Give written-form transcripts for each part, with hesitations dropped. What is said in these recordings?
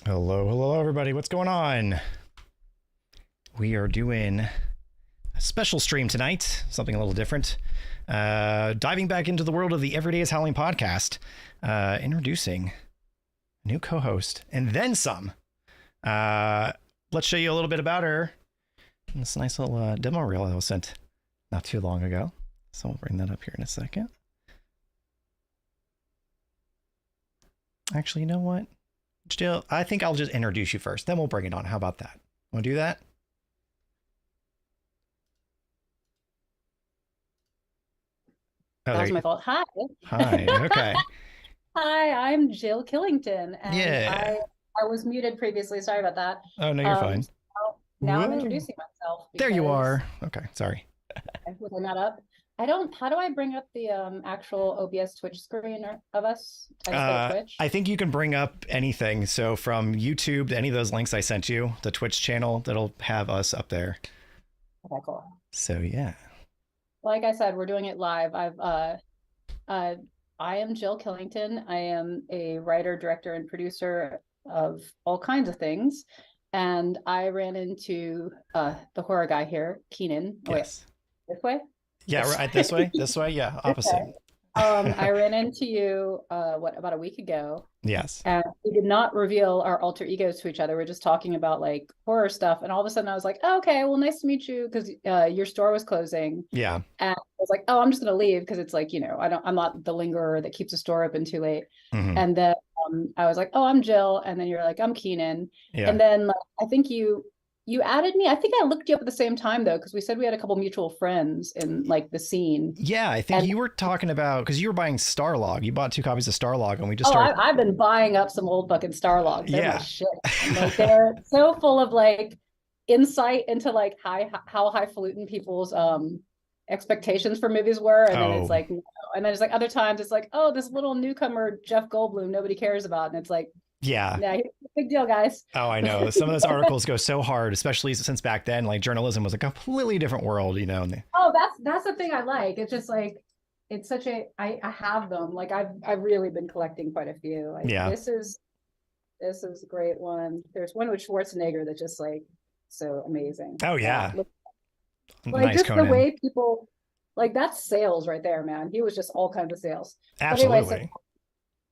Hello, everybody. What's going on? We are doing a special stream tonight, something a little different. Diving back into the world of the Everyday is Howling podcast, introducing a new co-host and then some. Let's show you a little bit about her. This nice little demo reel that was sent not too long ago. So we'll bring that up here in a second. Actually, you know what? Jill, I think I'll just introduce you first, then we'll bring it on. How about that? Want to do that? Oh, That was my fault. Hi. Hi. Okay. Hi, I'm Jill Killington, and Yeah. I was muted previously. Sorry about that. Oh, no, you're fine. Now I'm Whoa. introducing myself There you because are. Okay. Sorry. was I not up? I don't. How do I bring up the actual OBS Twitch screen of us? I just go to Twitch. I think you can bring up anything. So from YouTube to any of those links I sent you, the Twitch channel, that'll have us up there. Okay, cool. So yeah. Like I said, we're doing it live. I am Jill Killington. I am a writer, director, and producer of all kinds of things. And I ran into the horror guy here, Keenan. Oh, Yes. wait, this way? Yeah, right. This way. This way. Yeah. Opposite. Okay. I ran into you, about a week ago, Yes. and we did not reveal our alter egos to each other. We're just talking about like horror stuff, and all of a sudden I was like, oh, "Okay, well, nice to meet you," because your store was closing, Yeah. and I was like, "Oh, I'm just gonna leave," because it's like, I'm not the lingerer that keeps the store open too late. Mm-hmm. And then I was like, "Oh, I'm Jill," and then you're like, "I'm Keenan," Yeah. and then like, I think you added me. I think I looked you up at the same time though, because we said we had a couple mutual friends in like the scene. Yeah, I think And you were talking about because you were buying Starlog. You bought 2 copies of Starlog, and we just started. I've been buying up some old fucking Starlogs. They're my Yeah. shit. Like they're so full of like insight into like how highfalutin people's expectations for movies were, and then it's Oh. like no. And then it's like other times it's like, oh, this little newcomer Jeff Goldblum nobody cares about, and it's like, Yeah. yeah, he's a big deal, guys. Oh, I know. Some of those articles go so hard, especially since back then, like journalism was a completely different world, you know. Oh, that's the thing I like. It's just like it's such a I have them. Like I've really been collecting quite a few. Like Yeah. this is a great one. There's one with Schwarzenegger that just like so amazing. Oh yeah. Like Nice just Conan. the way people like that's sales right there, man. He was just all kinds of sales. Absolutely. But anyway, so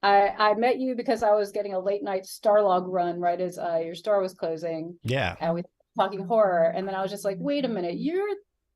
I met you because I was getting a late night Starlog run right as your store was closing. Yeah. And we were talking horror, and then I was just like, wait a minute, you're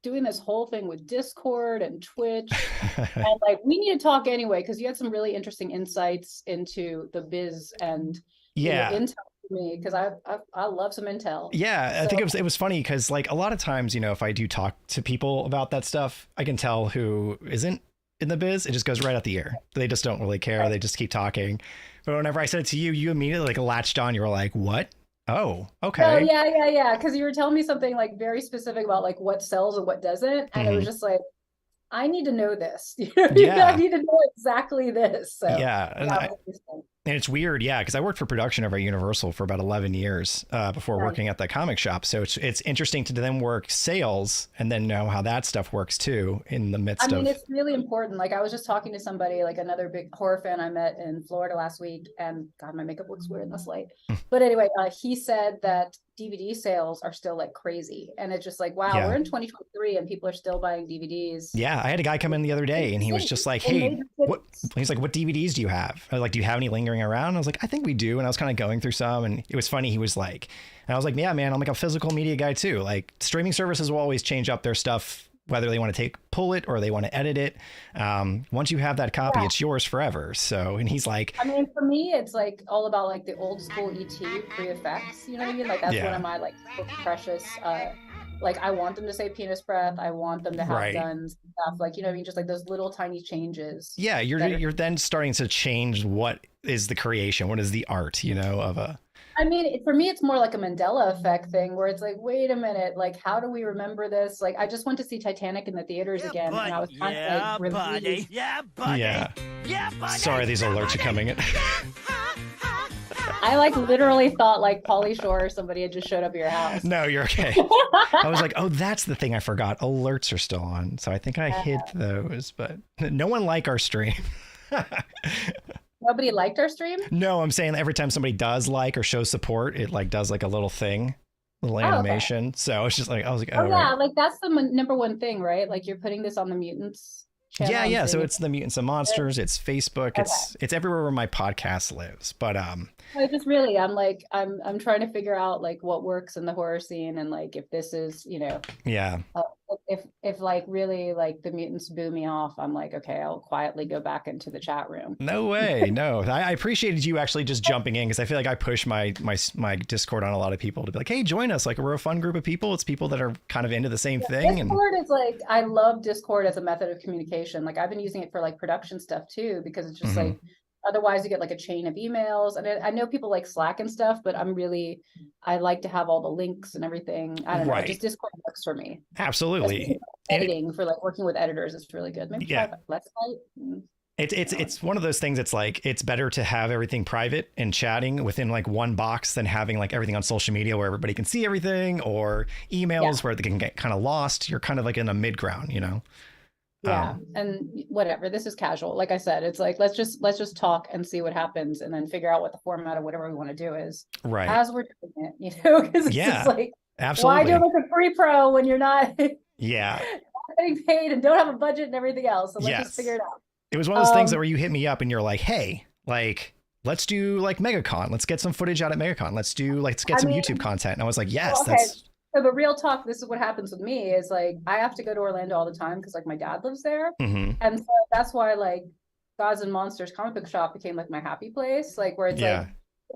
doing this whole thing with Discord and Twitch, and like we need to talk anyway because you had some really interesting insights into the biz and Yeah. intel for me because I love some intel. Yeah, So I think it was funny because like a lot of times, you know, if I do talk to people about that stuff, I can tell who isn't in the biz. It just goes right out the ear. They just don't really care. They just keep talking. But whenever I said it to you, you immediately like latched on. You were like, "What? Oh, oh okay." yeah, because you were telling me something like very specific about like what sells and what doesn't, and it was Mhm. just like I need to know this. Yeah. I need to know exactly this. So Yeah, and yeah, it was interesting. And it's weird, yeah, because I worked for production over at Universal for about 11 years before Right. working at the comic shop. So it's interesting to then work sales and then know how that stuff works too in the midst I mean, of. it's really important. Like I was just talking to somebody, like another big horror fan I met in Florida last week, and God, my makeup looks weird in this light. But anyway, he said that DVD sales are still like crazy, and it's just like, wow, Yeah. we're in 2023 and people are still buying DVDs. Yeah, I had a guy come in the other day and he was just like, "Hey, what?" He's like, "What DVDs do you have?" I was like, "Do you have any lingering around?" I was like, "I think we do." And I was kind of going through some, and it was funny. He was like, and I was like, "Yeah, man, I'm like a physical media guy too. Like streaming services will always change up their stuff, whether they want to pull it or they want to edit it. Once you have that copy, Yeah. it's yours forever." So, and he's like, I mean, for me, it's like all about like the old school ET pre-effects. You know what I mean? Like that's Yeah. one of my like precious. Like I want them to say penis breath. I want them to have Right. guns and stuff. Like you know what I mean? Just like those little tiny changes. yeah, you're then starting to change what is the creation, what is the art, you know, of a. I mean, for me, it's more like a Mandela effect thing where it's like, wait a minute, like, how do we remember this? Like, I just went to see Titanic in the theaters again, and I was kind of like, relieved. Yeah. Sorry, these alerts are coming in. I like literally thought like Pauly Shore or somebody had just showed up at your house. No, you're okay. I was like, oh, that's the thing I forgot. Alerts are still on. So I think I hid those, but no one like our stream. Nobody liked our stream? No, I'm saying every time somebody does like or shows support, it like does like a little thing, little animation. Okay. So it's just like, I was like, oh yeah, right. Like that's the number one thing, right? Like you're putting this on the Mutants channel. Yeah. So it's the Mutants and Monsters. It's Facebook. Okay. It's everywhere where my podcast lives. But I just really, I'm like, I'm trying to figure out like what works in the horror scene, and like if this is, yeah. If like really like the Mutants boo me off, I'm like, okay, I'll quietly go back into the chat room. No way. No, I appreciated you actually just jumping in, because I feel like I push my Discord on a lot of people to be like, hey, join us. Like, we're a fun group of people. It's people that are kind of into the same thing. Discord is like, I love Discord as a method of communication. Like I've been using it for like production stuff too, because it's just like, otherwise you get like a chain of emails. And I know people like Slack and stuff, but I like to have all the links and everything. I don't know, just Discord works for me. Absolutely. Editing for like working with editors is really good. Maybe Let's Fight. It's one of those things. It's like, it's better to have everything private and chatting within like one box than having like everything on social media where everybody can see everything, or emails where they can get kind of lost. You're kind of like in a mid ground, Yeah. And whatever, this is casual. Like I said, it's like, let's just talk and see what happens, and then figure out what the format of whatever we want to do is as we're doing it, because it's just like, absolutely. Why do like a free pro when you're not getting paid and don't have a budget and everything else? So let's just figure it out. It was one of those things where you hit me up and you're like, hey, like, let's do like MegaCon. Let's get some footage out at MegaCon. Let's get some YouTube content. And I was like, yes, that's. So the real talk, this is what happens with me, is like, I have to go to Orlando all the time because like my dad lives there. And so that's why like Gods and Monsters comic book shop became like my happy place. Like where it's like,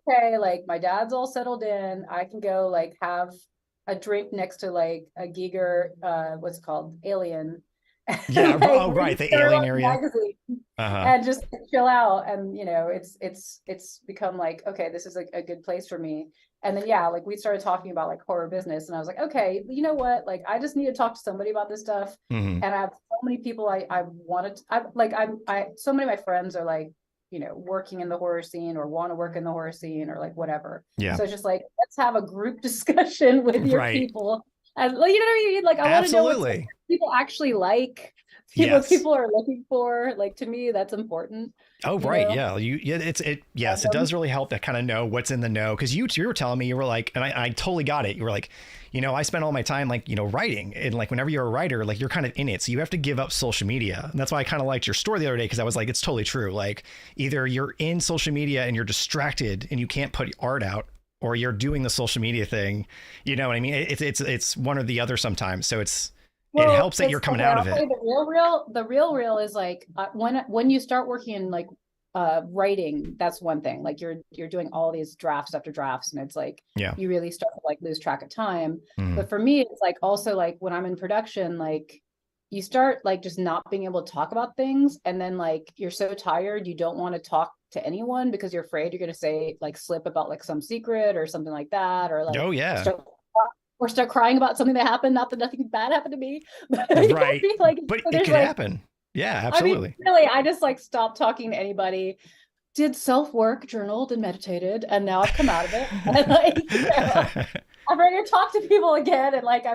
okay, like my dad's all settled in. I can go like have a drink next to like a Giger, what's it called? Alien. Yeah. Like, right. The alien area. And just chill out. And it's become like, okay, this is like a good place for me. And then like we started talking about like horror business, and I was like, okay, you know what, like I just need to talk to somebody about this stuff. And I have so many people I wanted, so many of my friends are like, working in the horror scene or want to work in the horror scene or like whatever. So it's just like, let's have a group discussion with your people. And you know what I mean? Like I want to know what people actually like. What people are looking for. Like to me, that's important. Oh, right. Yeah. It does really help to kind of know what's in the know. Cause you were telling me, you were like, and I totally got it. You were like, I spend all my time like, writing, and like whenever you're a writer, like you're kind of in it. So you have to give up social media. And that's why I kind of liked your story the other day. Cause I was like, it's totally true. Like either you're in social media and you're distracted and you can't put art out, or you're doing the social media thing. You know what I mean? It's one or the other sometimes. So it helps that you're coming out of it. The real is like when you start working in like writing, that's one thing. Like you're doing all these drafts after drafts, and it's like you really start to like lose track of time. But for me, it's like also like when I'm in production, like you start like just not being able to talk about things, and then like you're so tired you don't want to talk to anyone because you're afraid you're going to say like slip about like some secret or something like that, or like start crying about something that happened. Not that nothing bad happened to me, but right. But it could happen. Yeah, absolutely. I mean, really, I just like stopped talking to anybody, did self-work, journaled and meditated, and now I've come out of it. And like, I'm ready to talk to people again, and like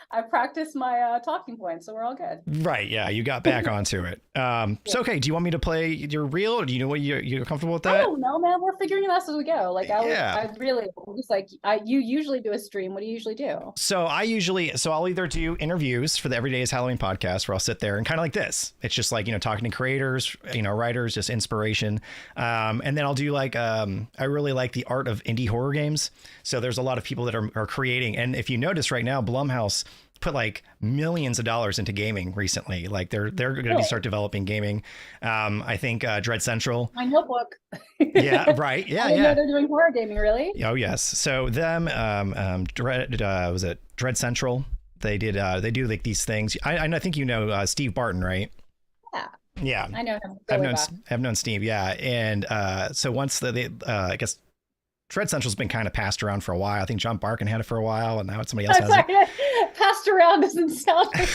I've practiced my talking points, so we're all good. Right. Yeah. You got back onto it. So, okay. Do you want me to play your reel, or do you know what you're comfortable with that? I don't know, man. We're figuring it out as we go. Like I really just like, you usually do a stream. What do you usually do? So I'll either do interviews for the Everyday is Halloween podcast, where I'll sit there and kind of like this. It's just like, talking to creators, writers, just inspiration. And then I'll do like, I really like the art of indie horror games. So there's a lot of people that are creating. And if you notice right now, Blumhouse put like millions of dollars into gaming recently. Like they're going to start developing gaming. I think Dread Central. My Notebook. Yeah, right. Yeah, yeah. They're doing horror gaming, really? Oh yes. So them, was it Dread Central? They do like these things. I think Steve Barton, right? Yeah. I know him. I've known Steve. Yeah, and so once I guess Dread Central's been kind of passed around for a while. I think John Barkin had it for a while, and now somebody else has it. Passed around doesn't sound like...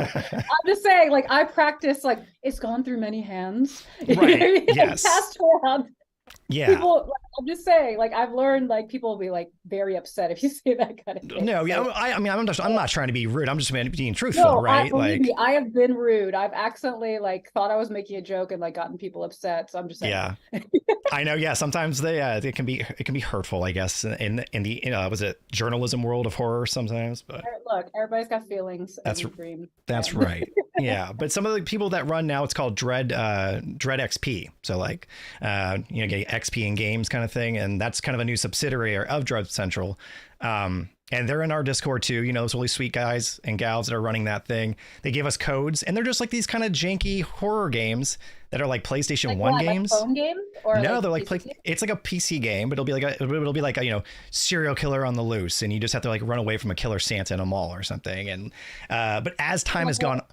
I'm just saying, like, I practice, like, it's gone through many hands. Right, yes. Passed around. Yeah. People, like, I'm just saying, like I've learned, like people will be like very upset if you say that kind of thing. No, yeah. So, I mean, I'm not trying to be rude. I'm just being truthful, no, I right? believe Like, me, I have been rude. I've accidentally like thought I was making a joke and like gotten people upset. So I'm just saying. yeah. I know. Yeah. Sometimes it can be hurtful, I guess, in the was it journalism world of horror sometimes, but Look, everybody's got feelings that's and dream. that's And right. Yeah, but some of the people that run now, it's called Dread XP. So like, get XP in games kind of thing, and that's kind of a new subsidiary of Dread Central. And they're in our Discord too. Those really sweet guys and gals that are running that thing. They give us codes, and they're just like these kind of janky horror games that are like PlayStation like 1 what, games. like phone games or No, like they're like PC? it's like a PC game, but it'll be like a serial killer on the loose, and you just have to like run away from a killer Santa in a mall or something. And but as time has gone, on.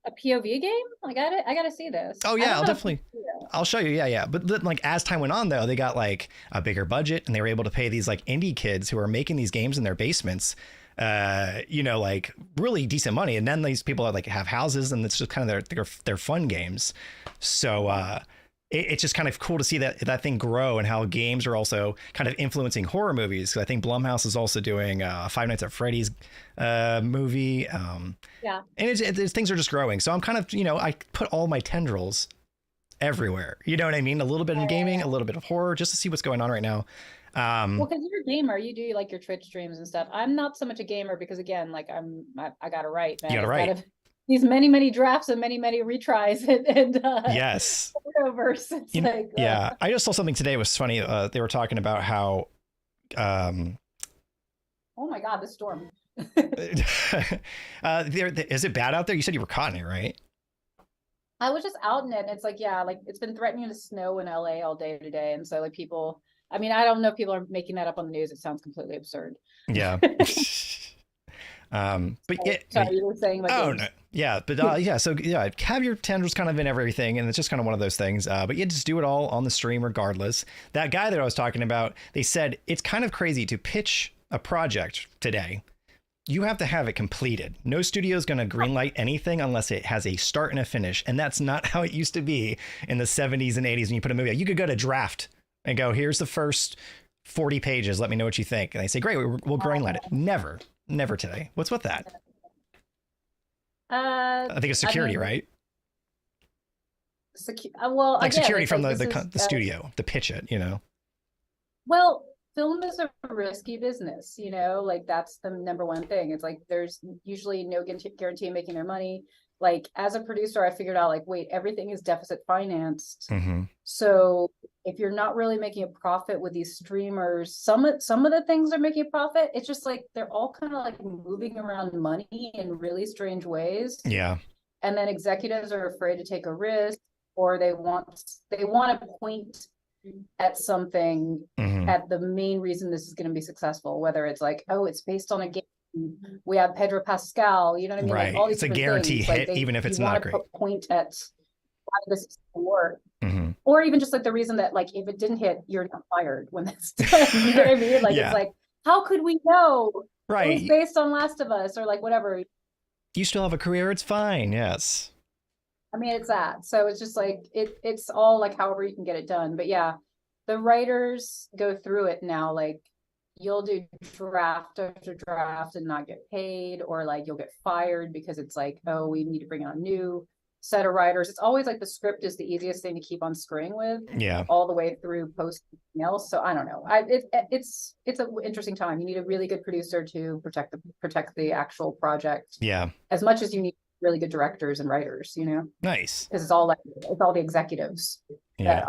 A POV game? Like I gotta see this. Oh I yeah, don't I'll know. definitely. I'll show you. Yeah. But then, like as time went on, though, they got like a bigger budget, and they were able to pay these like indie kids who are making these games in their basements, like really decent money. And then these people are like have houses, and it's just kind of their fun games. So it's just kind of cool to see that thing grow and how games are also kind of influencing horror movies. I think Blumhouse is also doing Five Nights at Freddy's movie. Yeah. And things are just growing. So I'm kind of, I put all my tendrils everywhere. You know what I mean? A little bit in gaming, a little bit of horror, just to see what's going on right now. Well, because you're a gamer, you do like your Twitch streams and stuff. I'm not so much a gamer because again, like I gotta write, man. You gotta write. These many drafts and many retries and yes. overs. Yeah. I just saw something today. It was funny. They were talking about how oh my God, the storm. Is it bad out there? You said you were caught in it, right? I was just out in it, and it's like, yeah, like it's been threatening to snow in LA all day today. And so like people, I mean, I don't know if people are making that up on the news. It sounds completely absurd. Yeah. But yeah, sorry, you were saying about games. No, yeah, but yeah, so yeah, have your tendrils kind of in everything, and it's just kind of one of those things. But you just do it all on the stream regardless. That guy that I was talking about, they said it's kind of crazy to pitch a project today. You have to have it completed. No studio is going to greenlight anything unless it has a start and a finish. And that's not how it used to be in the 70s and 80s when you put a movie out. You could go to draft and go, here's the first 40 pages. Let me know what you think. And they say, great, we'll greenlight it. Never today. What's with that? I think it's security, right? Well, like again, security from like the studio to pitch it, Well, film is a risky business, like that's the number one thing. It's like there's usually no guarantee of making their money. Like as a producer, I figured out like, wait, everything is deficit financed. Mm-hmm. So if you're not really making a profit with these streamers, some of the things are making a profit. It's just like they're all kind of like moving around money in really strange ways. Yeah. And then executives are afraid to take a risk, or they want to point at something at the main reason this is going to be successful, whether it's like, oh, it's based on a game, we have Pedro Pascal, you know what I mean? Right. Like all these it's a guarantee hit, even if it's not great. Point at why this is going to work, or even just like the reason that like if it didn't hit, you're not fired when that's done. You know what I mean? Like it's like, how could we know? Right. It was based on Last of Us or like whatever. You still have a career. It's fine. Yes. I mean, it's that. So it's just like it's all like however you can get it done. But yeah, the writers go through it now. Like you'll do draft after draft and not get paid, or like you'll get fired because it's like, oh, we need to bring on a new set of writers. It's always like the script is the easiest thing to keep on screen with. Yeah. All the way through post else. So I don't know. It's an interesting time. You need a really good producer to protect the actual project. Yeah. As much as you need really good directors and writers, Nice. because it's all the executives that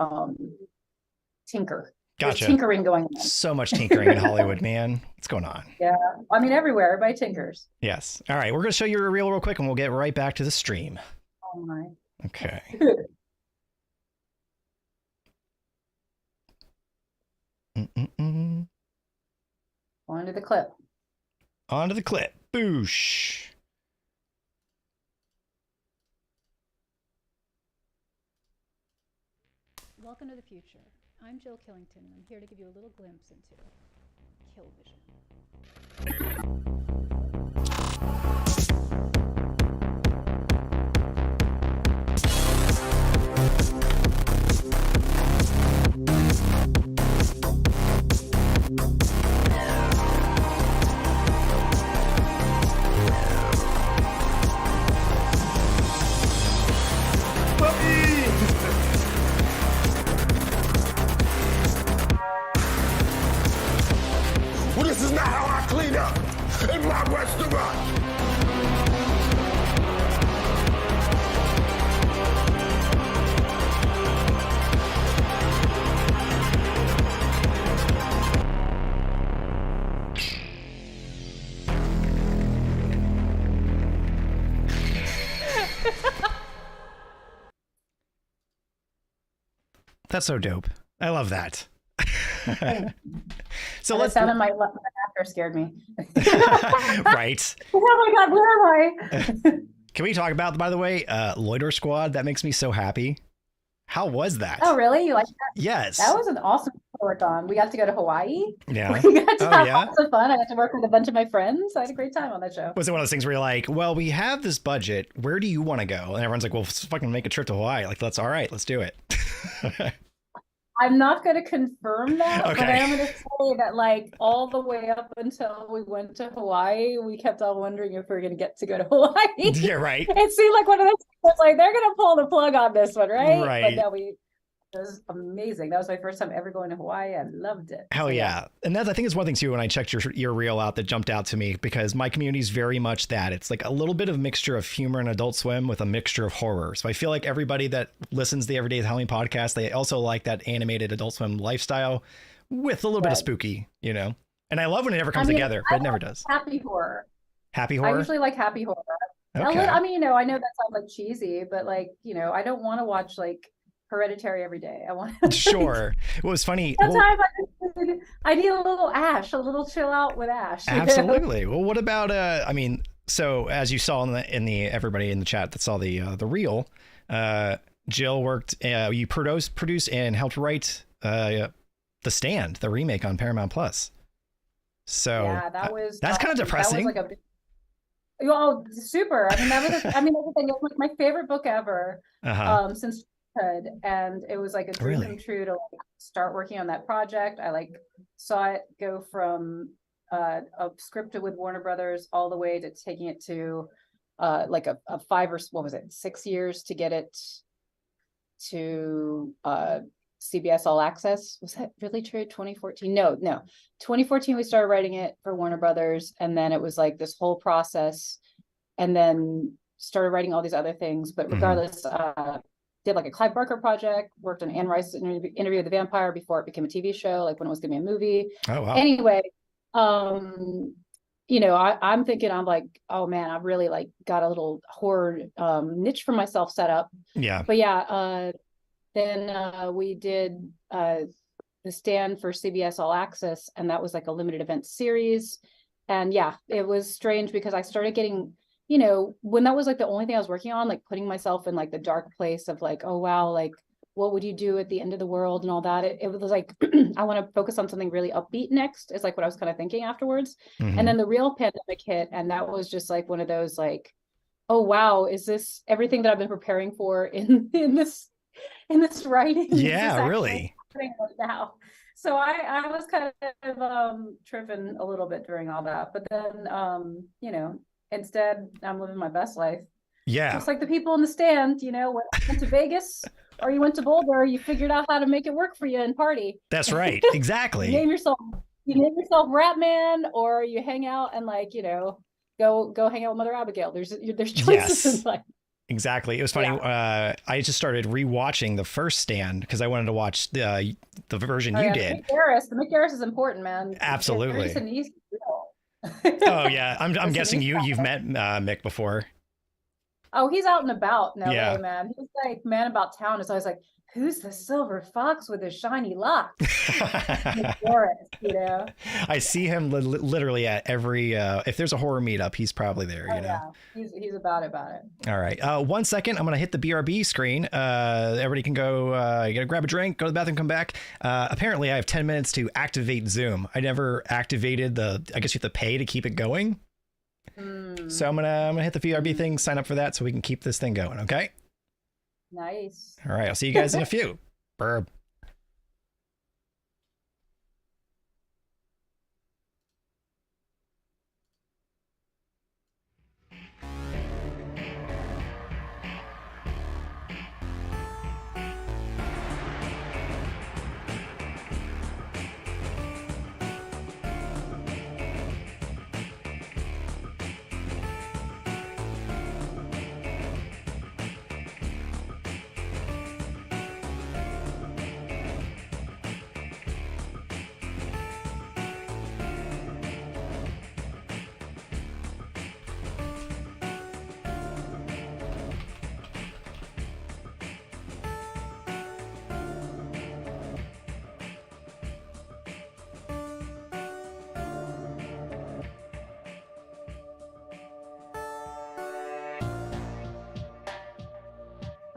tinker. Gotcha. There's tinkering going on. So much tinkering in Hollywood, man. What's going on? Yeah, I mean everywhere. Everybody tinkers. Yes. All right, we're gonna show you a reel real quick, and we'll get right back to the stream. Oh my. Okay. On to the clip. On to the clip. Boosh. Welcome to the future. I'm Jill Killington, and I'm here to give you a little glimpse into Kill Vision. That's so dope. I love that. So The let's sound of my laughter scared me. right. Oh my God, where am I? Can we talk about, by the way, Loiter Squad? That makes me so happy. How was that? Oh, really? You like that? Yes. That was an awesome to work on. We got to go to Hawaii. Yeah. We got to Oh, have yeah? lots of fun. I got to work with a bunch of my friends. I had a great time on that show. Was it one of those things where you're like, well, we have this budget. Where do you want to go? And everyone's like, well, let's fucking make a trip to Hawaii. Like, that's all right. Let's do it. I'm not going to confirm that, but Okay. I am going to say that, like, all the way up until we went to Hawaii, we kept on wondering if we were going to go to Hawaii. Yeah, right. It seemed like one of those things, like, they're going to pull the plug on this one, right? Right. But no, it was amazing. That was my first time ever going to Hawaii. I loved it. Hell So, yeah. And that's, I think, is one thing too, when I checked your reel out, that jumped out to me, because my community is very much that. It's like a little bit of mixture of humor and Adult Swim with a mixture of horror. So I feel like everybody that listens to the Everyday Halloween podcast, they also like that animated Adult Swim lifestyle with a little bit of Right. spooky, you know? And I love when it never comes together, but it never does. Happy horror. Happy I horror? usually like happy horror. Okay. I mean, I know that sounds like cheesy, but, like, I don't want to watch, like, Hereditary every day. I want Sure. It was funny. Well, Sometimes I need a little Ash, a little chill out with Ash. you know? absolutely. Well, what about, I mean, so as you saw in the everybody in the chat that saw the reel, Jill worked, you produced and helped write The Stand, the remake on Paramount Plus. So Yeah, that's kind of depressing. That was like super. I mean, that's the thing. It was like my favorite book ever since childhood, and it was like a dream come true to, like, start working on that project. I, like, saw it go from a script with Warner Brothers all the way to taking it to like a 6 years to get it to CBS All Access. Was that really true? 2014? No. 2014 we started writing it for Warner Brothers, and then it was like this whole process, and then started writing all these other things. But regardless, did like a Clive Barker project, worked on Anne Rice's Interview with the Vampire before it became a TV show, like when it was gonna be a movie. Oh wow. Anyway, I'm thinking, I'm like, oh man, I've really, like, got a little horror niche for myself set up. Yeah. But yeah, then we did The Stand for CBS All Access, and that was like a limited event series. And yeah, it was strange because I started getting, when that was like the only thing I was working on, like putting myself in like the dark place of like, oh wow, like what would you do at the end of the world and all that. It was like, I want to focus on something really upbeat next, is like what I was kind of thinking afterwards. And then the real pandemic hit, and that was just like one of those like, oh wow, is this everything that I've been preparing for in this writing? Yeah, really. Right now. So I was kind of tripping a little bit during all that, but then instead I'm living my best life. Yeah. Just like the people in The Stand, when you went to Vegas or you went to Boulder, you figured out how to make it work for you and party. That's right. Exactly. You name yourself Ratman, or you hang out and go hang out with Mother Abigail. There's choices in life. Exactly. It was funny. Yeah. I just started rewatching the first Stand because I wanted to watch the version you did. The Mick Garris is important, man. Absolutely. Oh yeah. I'm guessing you've met Mick before. Oh, he's out and about in LA, Yeah. man. He's like man about town. It's always like, who's the silver fox with his shiny locks? Mick Garris, I see him literally at every if there's a horror meetup, he's probably there. Yeah, he's about it. All right, 1 second. I'm gonna hit the BRB screen. Everybody can go. You gotta grab a drink, go to the bathroom, come back. Apparently, I have 10 minutes to activate Zoom. I never activated I guess you have to pay to keep it going. So I'm gonna hit the BRB thing, sign up for that, so we can keep this thing going. Okay. Nice. All right. I'll see you guys in a few. Burb.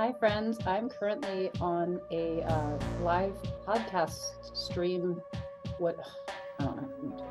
Hi, friends. I'm currently on a live podcast stream. What? I don't know.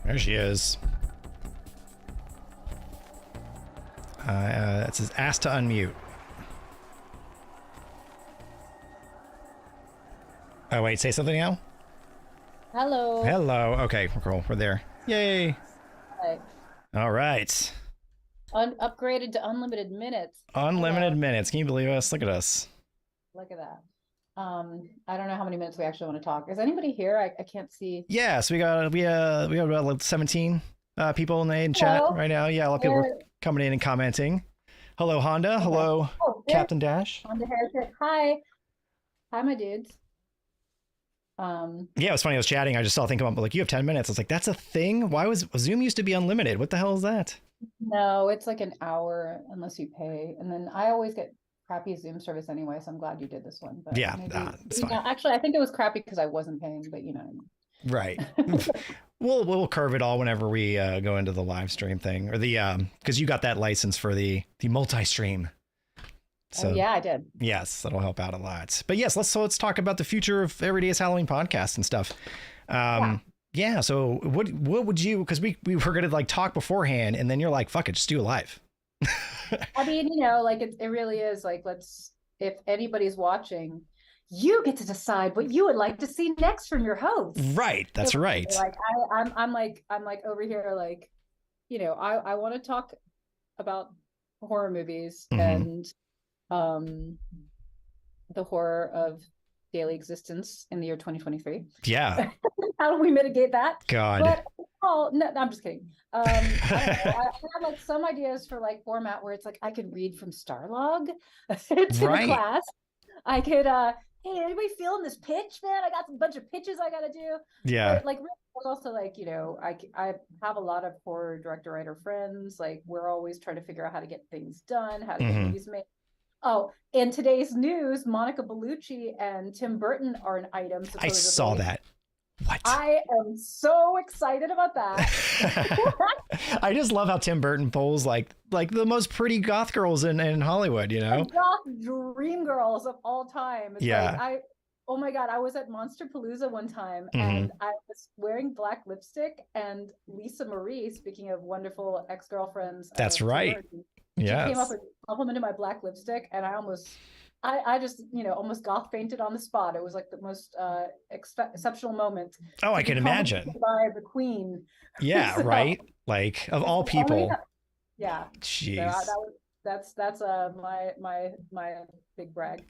There she is. It says ask to unmute. Oh, wait, say something now? Hello. Hello. Okay, cool. We're there. Yay. Hi. All right. Upgraded to unlimited minutes. Unlimited minutes. Can you believe us? Look at us. Look at that. I don't know how many minutes we actually want to talk. Is anybody here? I can't see. Yeah, so we got about like 17 people in chat Hello. right now. Yeah, a lot of people are coming in and commenting. Hello, Honda. Okay. Hello, Oh, Captain Dash. On the heretic. Hi. Hi, my dudes. Yeah, it was funny. I was chatting. I just saw a thing come up like, you have 10 minutes. I was like, that's a thing? Why was Zoom used to be unlimited? What the hell is that? No, it's like an hour unless you pay. And then I always get crappy Zoom service anyway, so I'm glad you did this one. But Yeah, maybe, it's fine. actually, I think it was crappy because I wasn't paying, but you know. Right. we'll curve it all whenever we go into the live stream thing or the because you got that license for the multi-stream. So yeah, I did. Yes, that'll help out a lot. But yes, let's talk about the future of Every Day is Halloween podcast and stuff. Yeah. So what would you, because we were gonna like talk beforehand and then you're like, fuck it, just do it live. I mean, you know, like it really is like, if anybody's watching, you get to decide what you would like to see next from your host. Right. That's right. Like I'm like over here, like, you know, I want to talk about horror movies and the horror of daily existence in the year 2023. Yeah. How do we mitigate that? God. But, no, I'm just kidding. I have like some ideas for like format where it's like I could read from Starlog to the class. I could hey, anybody feeling this pitch, man? I got a bunch of pitches I gotta do. Yeah. But, like also like, you know, I have a lot of horror director writer friends. Like we're always trying to figure out how to get things done, how to get movies made. Oh, in today's news, Monica Bellucci and Tim Burton are an item. Supposedly. I saw that. What? I am so excited about that. I just love how Tim Burton pulls like the most pretty goth girls in Hollywood, you know? Goth dream girls of all time. It's like, oh my God, I was at Monster Palooza one time and I was wearing black lipstick and Lisa Marie, speaking of wonderful ex-girlfriends. That's right. Yeah. She came up and complimented my black lipstick and I just, you know, almost goth fainted on the spot. It was like the most exceptional moment. Oh, I can imagine. By the queen. Yeah, so, right. Like of all people. Yeah. Jeez. So that's my big brag.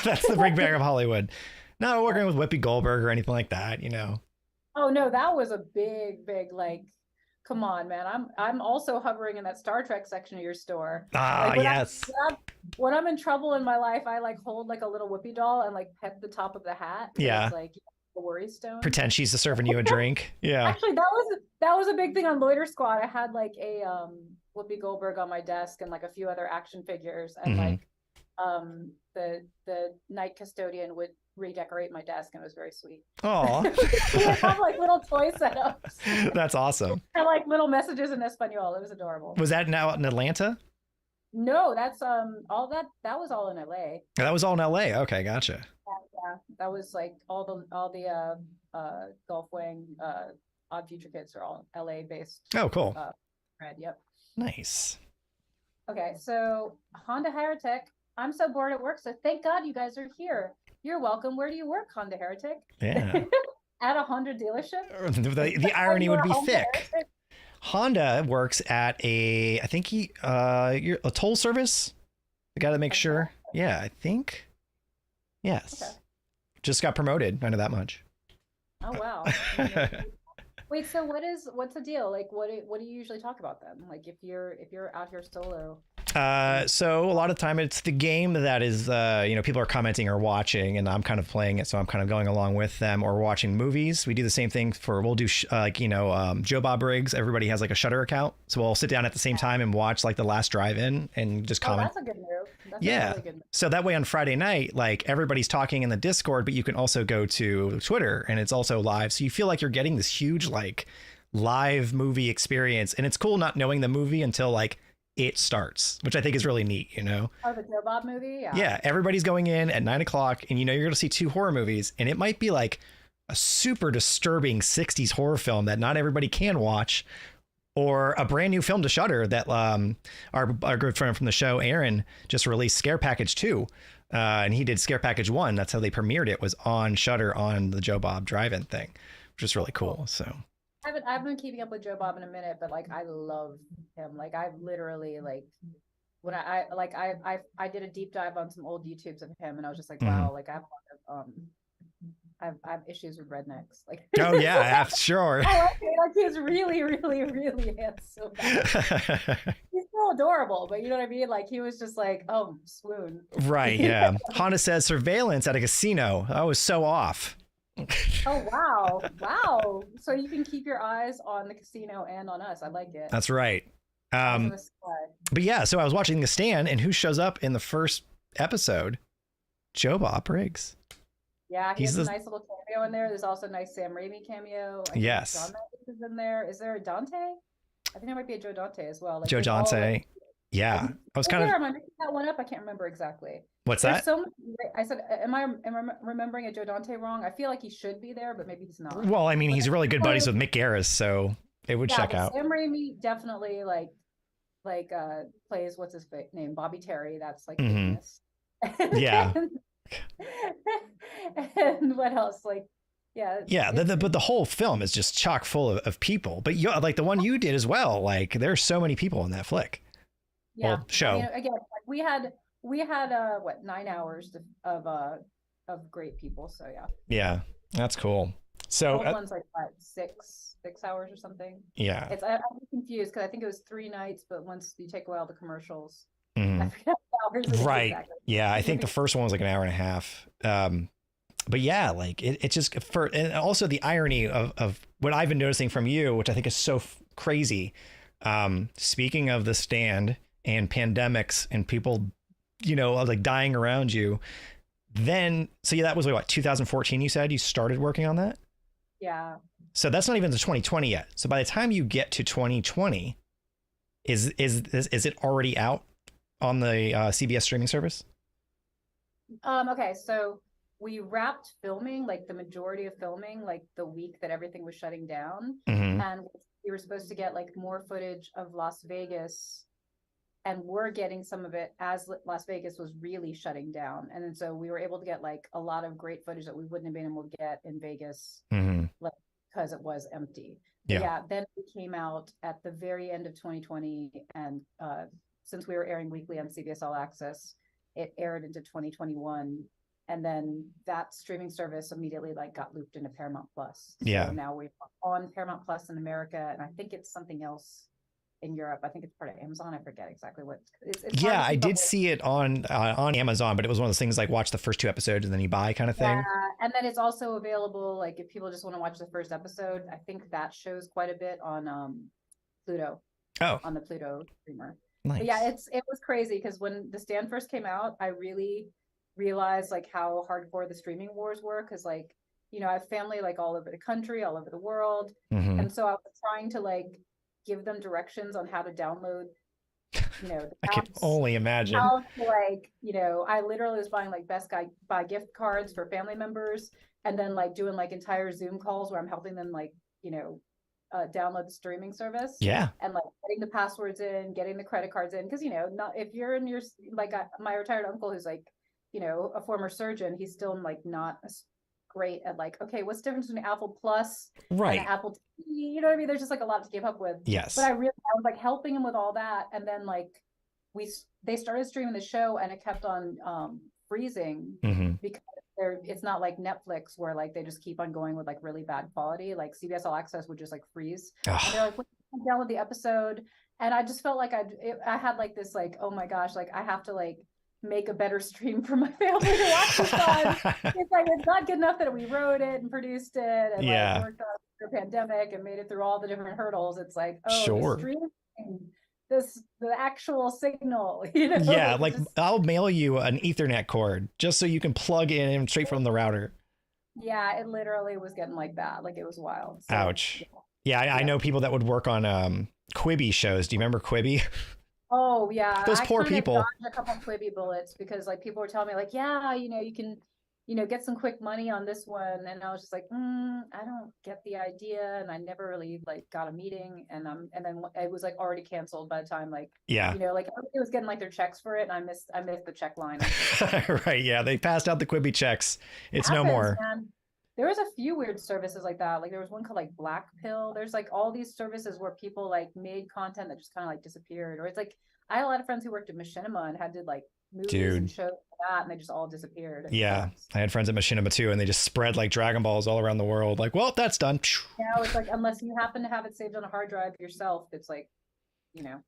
That's the big brag of Hollywood. Not working with Whoopi Goldberg or anything like that, you know. Oh no, that was a big like. Come on, man. I'm also hovering in that Star Trek section of your store. Ah, like yes. When I'm in trouble in my life, I like hold like a little Whoopi doll and like pet the top of the hat. Yeah. It's like a worry stone. Pretend she's serving you a drink. Yeah. Actually, that was a big thing on Loiter Squad. I had like a Whoopi Goldberg on my desk and like a few other action figures and like the night custodian would redecorate my desk and it was very sweet. Oh. We have like little toy setups. That's awesome. And like little messages in Espanol. It was adorable. Was that now in Atlanta? No, that's all that was all in LA. That was all in LA. Okay, gotcha. Yeah, that was like all the Gulf Wing Odd Future Kids are all LA based. Oh, cool. Yep. Nice. Okay, so Honda Heretic. I'm so bored at work, so thank God you guys are here. You're welcome. Where do you work, Honda Heretic? Yeah. At a Honda dealership? The irony would be thick. Heretic? Honda works at a toll service. I got to make sure. Yeah, I think. Yes. Okay. Just got promoted. I know that much. Oh, wow. Wait, so what's the deal? Like, what do you usually talk about then? Like, if you're out here solo. So a lot of time it's the game that is, people are commenting or watching and I'm kind of playing it. So I'm kind of going along with them or watching movies. We do the same thing we'll do Joe Bob Briggs. Everybody has like a Shudder account. So we'll sit down at the same time and watch like the last drive-in and just comment. That's a good move. That's yeah. A really good move. So that way on Friday night, like everybody's talking in the Discord, but you can also go to Twitter and it's also live. So you feel like you're getting this huge like live movie experience. And it's cool not knowing the movie until like it starts, which I think is really neat, you know? Oh, the Joe Bob movie? Yeah. Yeah. Everybody's going in at 9:00 and you're going to see 2 horror movies and it might be like a super disturbing 60s horror film that not everybody can watch, or a brand new film to Shudder that our good friend from the show, Aaron, just released, Scare Package 2. And he did Scare Package 1. That's how they premiered it, was on Shudder on the Joe Bob drive-in thing, which is really cool. So I've been keeping up with Joe Bob in a minute, but like I love him. Like I've literally like when I did a deep dive on some old YouTubes of him, and I was just like, wow, like I have a lot of I have issues with rednecks. Like, oh yeah, sure. like he's really, really, really handsome. He's so adorable, but you know what I mean? Like he was just like, oh, swoon. Right, yeah. Honda says surveillance at a casino. I was so off. Oh wow. So you can keep your eyes on the casino and on us. I like it. That's right. But yeah, so I was watching The Stand, and who shows up in the first episode? Joe Bob Briggs. Yeah, he's a nice little cameo in there. There's also a nice Sam Raimi cameo. Yes. John Malkovich is in there. Is there a Dante? I think there might be a Joe Dante as well. Like, Joe Dante. Yeah. I was kind of... Am I making that one up? I can't remember exactly. What's There's that? So much, I said, am I remembering a Joe Dante wrong? I feel like he should be there, but maybe he's not. Well, I mean, he's really good buddies with Mick Garris, so it would check out. Sam Raimi definitely plays, what's his name? Bobby Terry. That's like famous. Yeah. And what else? Like, yeah. But the whole film is just chock full of people. But you, like the one you did as well. Like there's so many people in that flick. Yeah. Well, show. I mean, again, we had 9 hours of great people. So yeah. Yeah, that's cool. So one's like what, 6 hours or something. Yeah. I'm confused because I think it was 3 nights, but once you take away all the commercials. Mm-hmm. Right. Exactly. Yeah, I think the first one was like an hour and a half. But yeah, like it just and also the irony of what I've been noticing from you, which I think is so crazy. Speaking of The Stand and pandemics and people, like dying around you, then so yeah, that was what 2014. You said you started working on that. Yeah. So that's not even to 2020 yet. So by the time you get to 2020, is it already out on the CBS streaming service? Okay, so we wrapped filming, like the majority of filming, like the week that everything was shutting down. Mm-hmm. And we were supposed to get like more footage of Las Vegas, and we're getting some of it as Las Vegas was really shutting down. And then so we were able to get like a lot of great footage that we wouldn't have been able to get in Vegas, like, because it was empty. Yeah. Then we came out at the very end of 2020, and since we were airing weekly on CBS All Access, it aired into 2021. And then that streaming service immediately like got looped into Paramount Plus. Yeah. So now we're on Paramount Plus in America, and I think it's something else in Europe. I think it's part of Amazon. I forget exactly what. It's yeah, I did see it on Amazon, but it was one of those things like watch the first 2 episodes and then you buy kind of thing. Yeah, and then it's also available like if people just want to watch the first episode. I think that shows quite a bit on Pluto. Oh. On the Pluto streamer. Nice. But yeah, it was crazy because when The Stand first came out, I really realized like how hardcore the streaming wars were, because like I have family like all over the country, all over the world, and so I was trying to like give them directions on how to download the I can only imagine how to, like I literally was buying like buy gift cards for family members, and then like doing like entire Zoom calls where I'm helping them like download the streaming service. Yeah. And like getting the passwords in, getting the credit cards in, because not if you're in your like my retired uncle who's like a former surgeon, he's still like not great at like, okay, what's the difference between Apple Plus and Apple TV? You know what I mean? There's just like a lot to keep up with. Yes. But I was like helping him with all that, and then like they started streaming the show, and it kept on freezing because it's not like Netflix where like they just keep on going with like really bad quality. Like CBS All Access would just like freeze. And they're like, when you download the episode, and I just felt like I had like this like, oh my gosh, like I have to like make a better stream for my family to watch this on. It's like it's not good enough that we wrote it and produced it and like worked on the pandemic and made it through all the different hurdles. It's like, oh, the actual signal, Yeah, like I'll mail you an Ethernet cord just so you can plug in straight from the router. Yeah, it literally was getting like that. Like it was wild. So, ouch. Yeah, I know people that would work on Quibi shows. Do you remember Quibi? Oh yeah, those poor people. A couple of Quibi bullets because like people were telling me like, yeah, you can get some quick money on this one. And I was just like, I don't get the idea. And I never really like got a meeting. And then it was like already canceled by the time like, like everybody was getting like their checks for it. And I missed the check line. Right. Yeah. They passed out the Quibi checks. It's no more. Man. There was a few weird services like that. Like there was one called like Black Pill. There's like all these services where people like made content that just kind of like disappeared. Or it's like, I had a lot of friends who worked at Machinima and had to like movies and shows like that, and they just all disappeared. Yeah, I had friends at Machinima too, and they just spread like Dragon Balls all around the world. Like, well, that's done. Yeah, it's like unless you happen to have it saved on a hard drive yourself, it's like,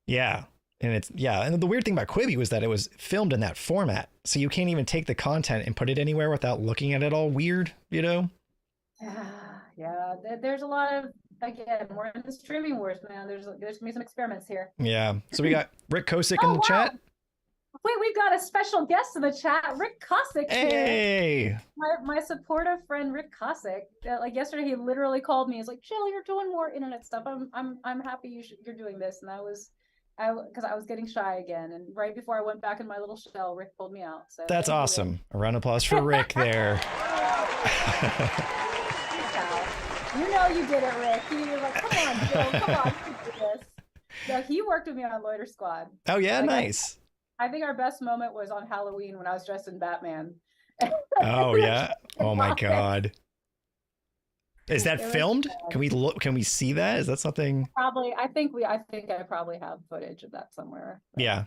Yeah, and and the weird thing about Quibi was that it was filmed in that format, so you can't even take the content and put it anywhere without looking at it all weird. Yeah. There's a lot of. Again, we're in the streaming wars, man. There's gonna be some experiments here. Yeah. So we got Rick Kosick in the chat. Wait, we've got a special guest in the chat, Rick Kosick. Hey, here. My supportive friend Rick Kosick. Like yesterday, he literally called me. He's like, "Jill, you're doing more internet stuff. I'm happy you're doing this." And because I was getting shy again. And right before I went back in my little shell, Rick pulled me out. So that's awesome. A round of applause for Rick there. You did it, Rick. He was like, "Come on, Jill, come on, you do this." So he worked with me on Loiter Squad. Oh yeah, nice. I think our best moment was on Halloween when I was dressed in Batman. Oh yeah. Oh my God. Is that filmed? Can we look? Can we see that? Is that something? Probably. I think I probably have footage of that somewhere. Yeah.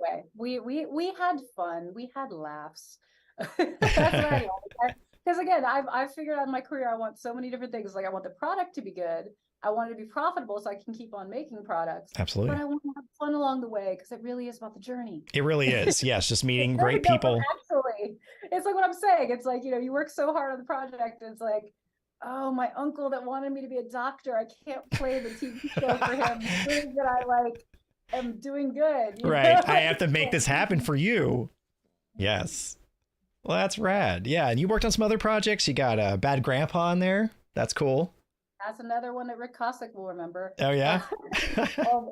Anyway, we had fun. We had laughs. That's what I like. Because again, I've figured out in my career I want so many different things. Like I want the product to be good. I want it to be profitable so I can keep on making products. Absolutely. But I want to have fun along the way because it really is about the journey. It really is. Yes, just meeting great people. Actually, it's like what I'm saying. It's like, you work so hard on the project. It's like, oh, my uncle that wanted me to be a doctor, I can't play the TV show for him. That I am doing good. Right. I have to make this happen for you. Yes. Well, that's rad. Yeah. And you worked on some other projects. You got Bad Grandpa in there. That's cool. That's another one that Rick Kosick will remember. Oh, yeah?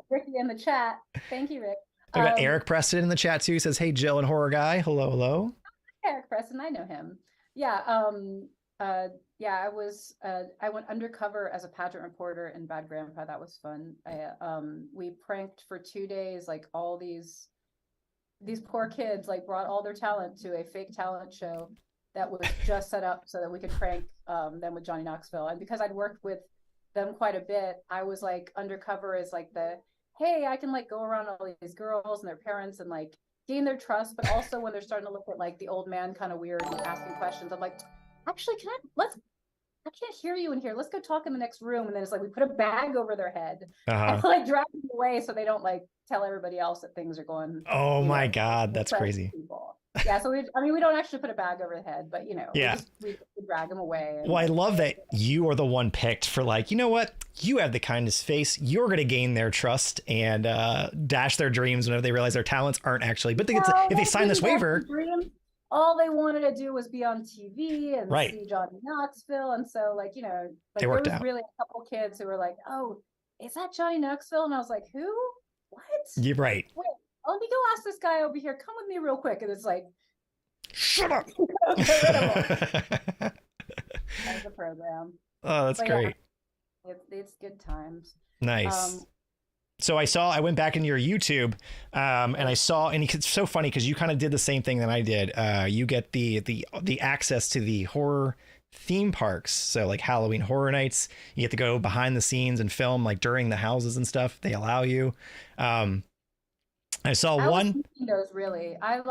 Ricky in the chat. Thank you, Rick. We got Eric Preston in the chat, too. He says, hey, Jill and Horror Guy. Hello, hello. Eric Preston. I know him. Yeah. I went undercover as a pageant reporter in Bad Grandpa. That was fun. We pranked for 2 days, like all these poor kids, like brought all their talent to a fake talent show that was just set up so that we could prank them with Johnny Knoxville. And because I'd worked with them quite a bit, I was like undercover as like hey, I can like go around all these girls and their parents and like gain their trust. But also when they're starting to look at like the old man kind of weird and asking questions, I'm like, actually, I can't hear you in here. Let's go talk in the next room. And then it's like, we put a bag over their head and like drag them away so they don't like tell everybody else that things are going. Oh my God. That's crazy. People. Yeah. So we don't actually put a bag over the head, but yeah, we drag them away. Well, I love that you are the one picked for like, you know what? You have the kindest face. You're going to gain their trust and dash their dreams whenever they realize their talents aren't actually, but if they sign this waiver, all they wanted to do was be on TV and see Johnny Knoxville. And so like, there was really a couple kids who were like, oh, is that Johnny Knoxville? And I was like, who? What? You're right. Wait, let me go ask this guy over here. Come with me real quick. And it's like, shut up. That's a program. Oh, that's great. Yeah, it's good times. Nice. So I went back into your YouTube and I saw, and it's so funny because you kind of did the same thing that I did. You get the access to the horror theme parks. So like Halloween Horror Nights, you get to go behind the scenes and film like during the houses and stuff. They allow you. I saw one. Those really, I've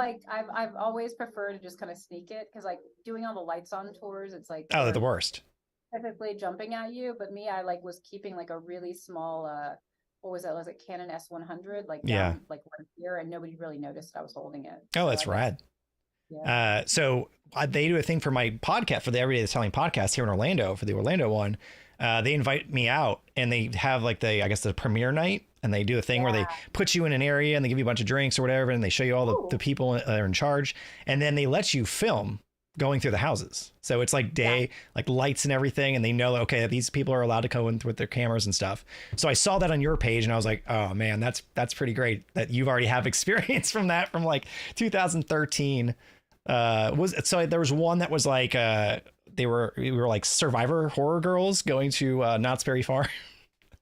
always preferred to just kind of sneak it because like doing all the lights on tours, it's like, oh, they're the worst. Typically jumping at you, but me, I like was keeping like a really small what was it? Was it Canon S100? Like down, like one here, and nobody really noticed I was holding it. Oh, that's rad. Yeah. So they do a thing for my podcast, for the Everyday Selling podcast here in Orlando, for the Orlando one. They invite me out and they have like the premiere night, and they do a thing where they put you in an area and they give you a bunch of drinks or whatever, and they show you all the people that are in charge, and then they let you film going through the houses. So it's like like lights and everything. And they know, okay, these people are allowed to go in with their cameras and stuff. So I saw that on your page and I was like, oh man, that's pretty great that you've already have experience from that from like 2013. There was one that was like we were like survivor horror girls going to Knott's Berry Farm.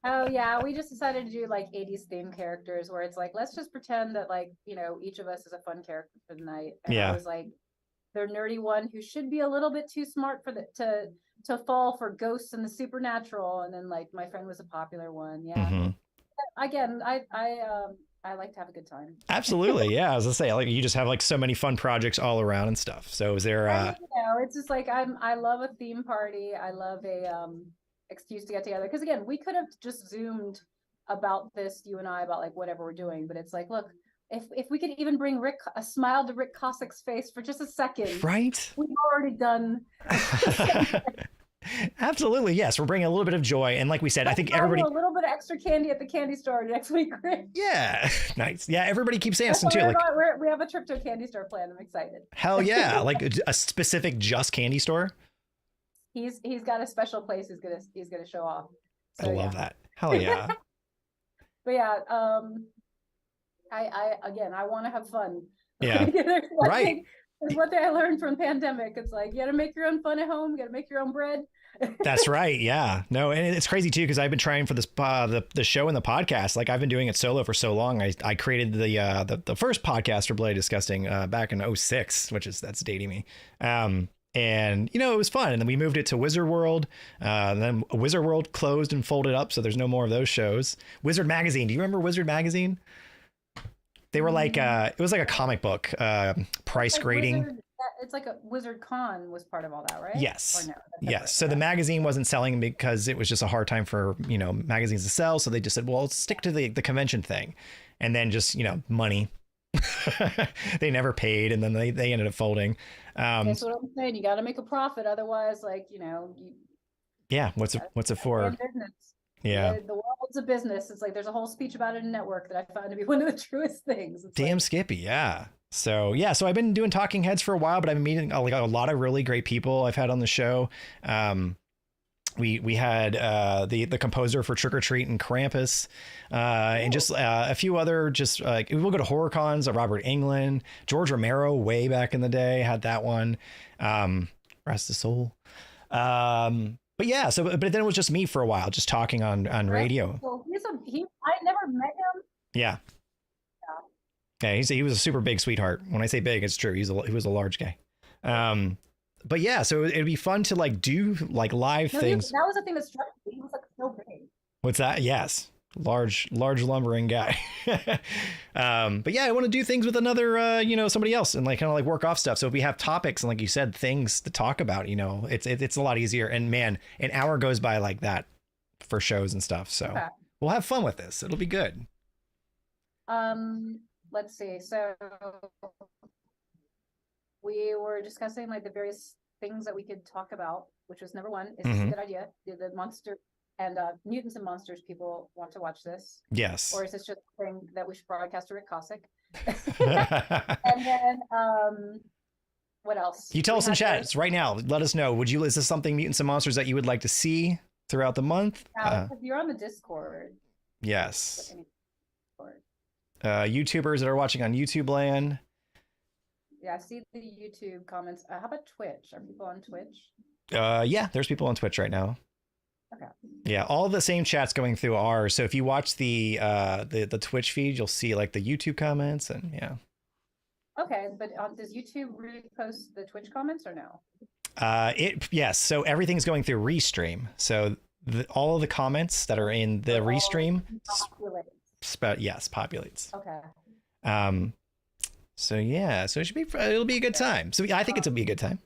Oh yeah, we just decided to do like 80s theme characters where it's like, let's just pretend that like, each of us is a fun character for the night. And Yeah. I was like the nerdy one who should be a little bit too smart for to fall for ghosts and the supernatural. And then like my friend was a popular one. Yeah. Mm-hmm. Again, I like to have a good time. Absolutely. Yeah. As I say, like you just have like so many fun projects all around and stuff. So is there it's just like I love a theme party. I love a excuse to get together. Because again, we could have just zoomed about this, you and I, about like whatever we're doing, but it's like, look, if we could even bring a smile to Rick Cossack's face for just a second, right? We've already done. Absolutely, yes. We're bringing a little bit of joy, and like we said, I think everybody a little bit of extra candy at the candy store next week. Yeah, nice. Yeah, everybody keeps asking too. Like, we have a trip to a candy store planned. I'm excited. Hell yeah! Like a specific just candy store. He's got a special place he's gonna show off. So, I love that. Hell yeah. But yeah, I want to have fun. Yeah. Right. It's one thing I learned from pandemic. It's like, you got to make your own fun at home. You got to make your own bread. That's right. Yeah. No, and it's crazy too, because I've been trying for this the show and the podcast. Like I've been doing it solo for so long. I created the first podcast for Bloody Disgusting back in 2006, that's dating me. And it was fun. And then we moved it to Wizard World. And then Wizard World closed and folded up, so there's no more of those shows. Wizard Magazine. Do you remember Wizard Magazine? They were like it was like a comic book price like grading. It's like a Wizard Con was part of all that, right? Yes. Or no, yes. So the magazine wasn't selling because it was just a hard time for magazines to sell. So they just said, well, let's stick to the convention thing, and then just money. They never paid, and then they ended up folding. That's what I'm saying. You got to make a profit, otherwise, like yeah. What's it for? Business. Yeah. The world's a business. It's like there's a whole speech about it in Network that I found to be one of the truest things. It's damn Skippy, yeah. So I've been doing talking heads for a while, but I've been meeting a lot of really great people I've had on the show. We had the composer for Trick or Treat and Krampus, and just a few other we'll go to horror cons. Robert Englund, George Romero, way back in the day, had that one. Rest his soul. But yeah, but then it was just me for a while, just talking on radio. Well, I never met him. Yeah. Yeah, he was a super big sweetheart. When I say big, it's true. He was a large guy. But yeah, so it'd be fun to like do like live things. That was the thing that struck me. He was like so big. What's that? Yes. Large lumbering guy. But yeah, I want to do things with another, somebody else and like kind of like work off stuff. So if we have topics and like you said, things to talk about, it's a lot easier. And man, an hour goes by like that for shows and stuff. So we'll have fun with this. It'll be good. Let's see. So we were discussing like the various things that we could talk about, which was number one. Is this a good idea? The monster and mutants and monsters people want to watch this? Yes. Or is this just a thing that we should broadcast to Rick Cossack? And then what else? You tell us in chat right now. Let us know. Is this something mutants and monsters that you would like to see throughout the month? If you're on the Discord. Yes. YouTubers that are watching on YouTube land. Yeah, I see the YouTube comments. How about Twitch? Are people on Twitch? Yeah, there's people on Twitch right now. Okay. Yeah, all the same chats going through ours. So if you watch the Twitch feed, you'll see like the YouTube comments and yeah. Okay, but does YouTube repost the Twitch comments or no? Yes. So everything's going through Restream. So all of the comments that are in the Restream. Yes, populates. Okay. So yeah, so it'll be a good time. So I think it'll be a good time.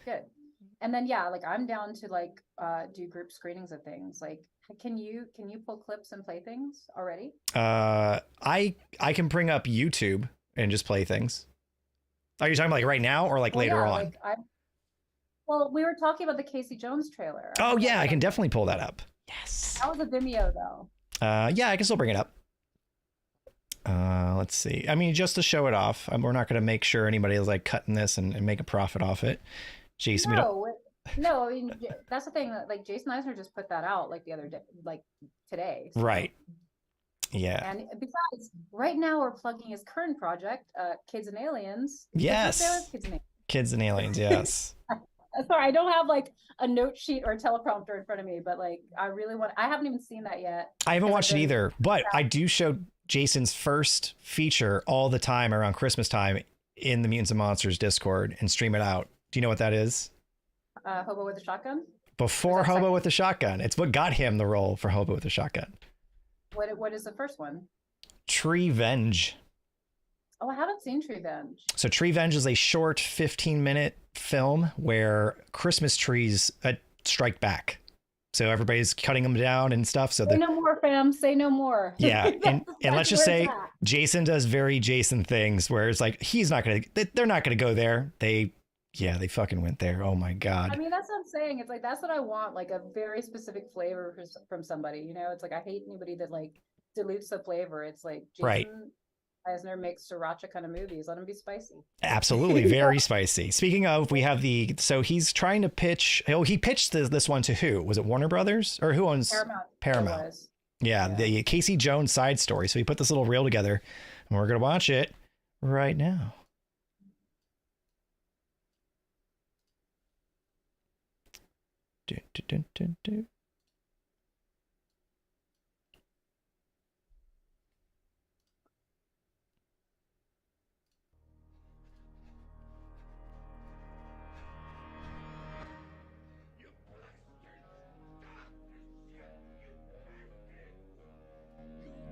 Good. And then yeah, like I'm down to like do group screenings of things. Like can you pull clips and play things already? I can bring up YouTube and just play things. Are you talking about like right now or like later on? Well, we were talking about the Casey Jones trailer. Oh yeah, I can definitely pull that up. Yes. That was a Vimeo though. Yeah, I can still bring it up. Let's see. I mean, just to show it off. We're not going to make sure anybody is like cutting this and make a profit off it. Jason, no, I mean, that's the thing. Like Jason Eisner just put that out like the other day, like today. So. Right. Yeah. And besides, right now we're plugging his current project, Kids and Aliens. Yes. Kids and Aliens. Kids and Aliens. Yes. Sorry, I don't have like a note sheet or a teleprompter in front of me, but like I haven't even seen that yet. I haven't watched it either, but I do show Jason's first feature all the time around Christmas time in the Mutants and Monsters Discord and stream it out. Do you know what that is? Hobo with a Shotgun? Before Hobo with a Shotgun. It's what got him the role for Hobo with a Shotgun. What is the first one? Treevenge. Oh, I haven't seen Treevenge. So Treevenge is a short 15-minute film where Christmas trees strike back. So everybody's cutting them down and stuff. So say no more, fam. Say no more. Yeah, and let's just say at. Jason does very Jason things where it's like they're not gonna go there. They fucking went there. Oh my god. I mean, that's what I'm saying. It's like that's what I want, like a very specific flavor from somebody. You know, it's like I hate anybody that like dilutes the flavor. It's like Jason Right. Eisner makes sriracha kind of movies. Let him be spicy. Absolutely, very spicy. Speaking of, we have so he's trying to pitch. Oh, he pitched this one to who? Was it Warner Brothers or who owns Paramount? Yeah, the Casey Jones side story. So he put this little reel together, and we're gonna watch it right now. Dun, dun, dun, dun.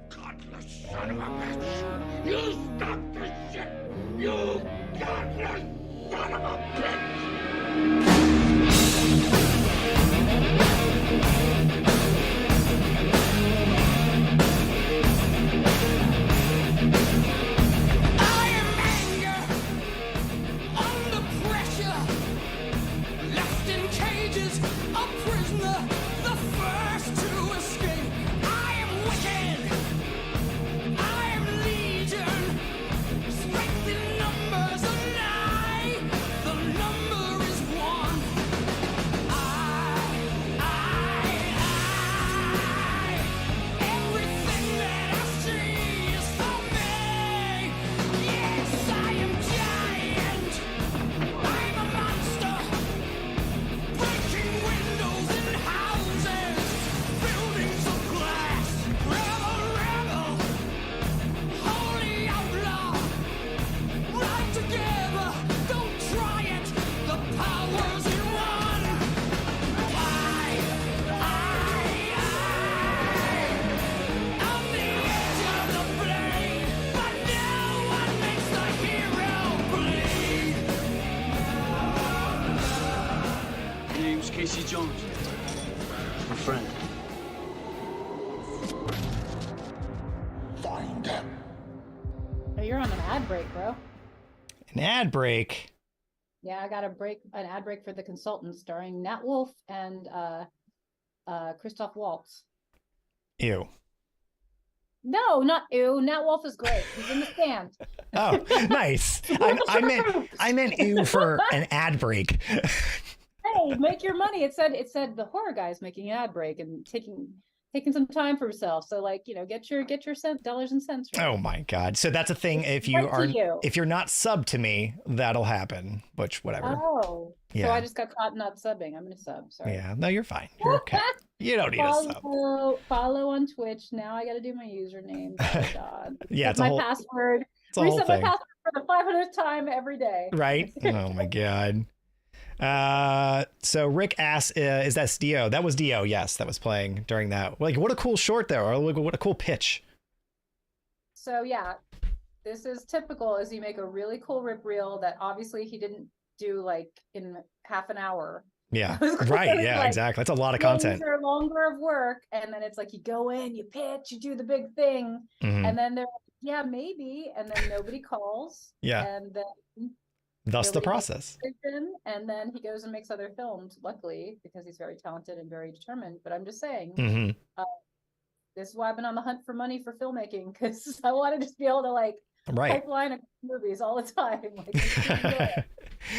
Godless son of a bitch! You stop this shit! You godless son of a bitch! I am anger under pressure, left in cages, a prisoner, the first to escape. I am wicked. I am legion, strength in numbers and the number is one. Everything that I see is for me. Yes, I am giant. I'm a monster, breaking windows in houses, buildings of glass. Rebel, holy outlaw. Ride together, don't try it. The power's in one. I'm the edge of the blade, but no one makes the hero bleed. My name's Casey Jones. My friend. Find him. Oh, you're on an ad break, bro. An ad break. Yeah, I got an ad break for The Consultant starring Nat Wolff and Christoph Waltz. Ew. No, not ew. Nat Wolff is great. He's in the stand. Oh, nice. I meant ew for an ad break. Hey, make your money. It said the horror guy's making an ad break and taking some time for himself. So like, get your dollars and cents right. Oh my god. So that's a thing. If you're not subbed to me, that'll happen. Which whatever. Oh. Yeah. So I just got caught not subbing. I'm gonna sub. Sorry. Yeah. No, you're fine. You're okay. You don't need a sub. Follow on Twitch. Now I gotta do my username. Oh god. Yeah, it's my a whole password. It's a whole Reset my thing. password for the 500th time every day. Right? Oh my god. So Rick asks, is that Dio? That was Dio, yes, that was playing during that. Like, what a cool short though, or like, what a cool pitch. So yeah, this is typical is you make a really cool rip reel that obviously he didn't do like in half an hour. Yeah. Right. Yeah, like, exactly. That's a lot of content. Or longer of work. And then it's like you go in, you pitch, you do the big thing. Mhm. And then they're like, yeah, maybe. And then nobody calls. Yeah. And then Thus the nobody makes process. a decision, and then he goes and makes other films, luckily, because he's very talented and very determined. But I'm just saying, Hmm. this is why I've been on the hunt for money for filmmaking, because I want to just be able to like Right. pipeline of movies all the time. Like, get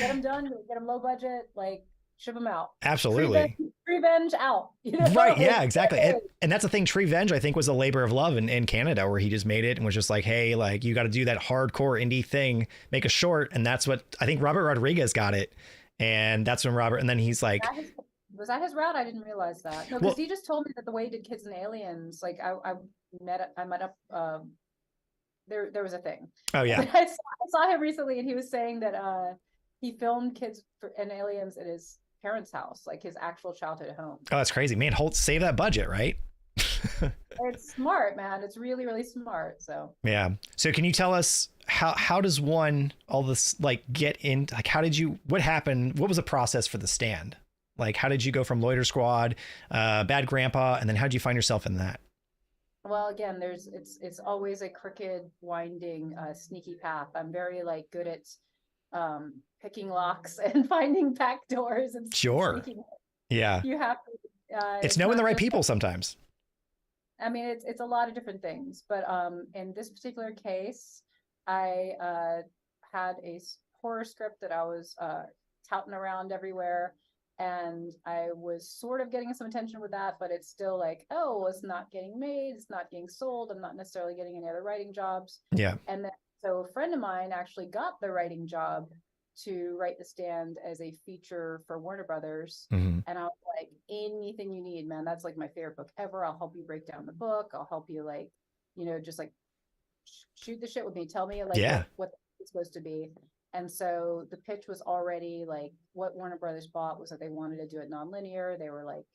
them done, get them low budget. Like, ship them out. Absolutely. Revenge out. You know? Right. Yeah, exactly. And that's the thing. Revenge, I think, was a labor of love in Canada, where he just made it and was just like, hey, like, you got to do that hardcore indie thing, make a short. And that's what I think Robert Rodriguez got it. And that's when and then he's like, was that his route? I didn't realize that. No, because he just told me that the way he did Kids and Aliens, like I met up, there was a thing. Oh yeah. I saw him recently, and he was saying that he filmed Kids and Aliens at his parents' house, like his actual childhood home. Oh, that's crazy, man. Save that budget, right? It's smart, man. It's really, really smart. So yeah. So can you tell us how does one all this like get in? Like, what happened? What was the process for The Stand? Like, how did you go from Loiter Squad, Bad Grandpa, and then how did you find yourself in that? Well, again, it's always a crooked, winding, sneaky path. I'm very like good at picking locks and finding back doors and sure. sneaking. Yeah. You have to. It's knowing the right people sometimes. I mean, it's a lot of different things, but in this particular case, I had a horror script that I was touting around everywhere. And I was sort of getting some attention with that, but it's still like, oh, it's not getting made, it's not getting sold, I'm not necessarily getting any other writing jobs. Yeah. And then so a friend of mine actually got the writing job to write The Stand as a feature for Warner Brothers. Mm-hmm. And I was like, anything you need, man. That's like my favorite book ever. I'll help you break down the book. I'll help you, like, you know, just like shoot the shit with me. Tell me like what it's supposed to be. And so the pitch was already like, what Warner Brothers bought was that they wanted to do it nonlinear. They were like,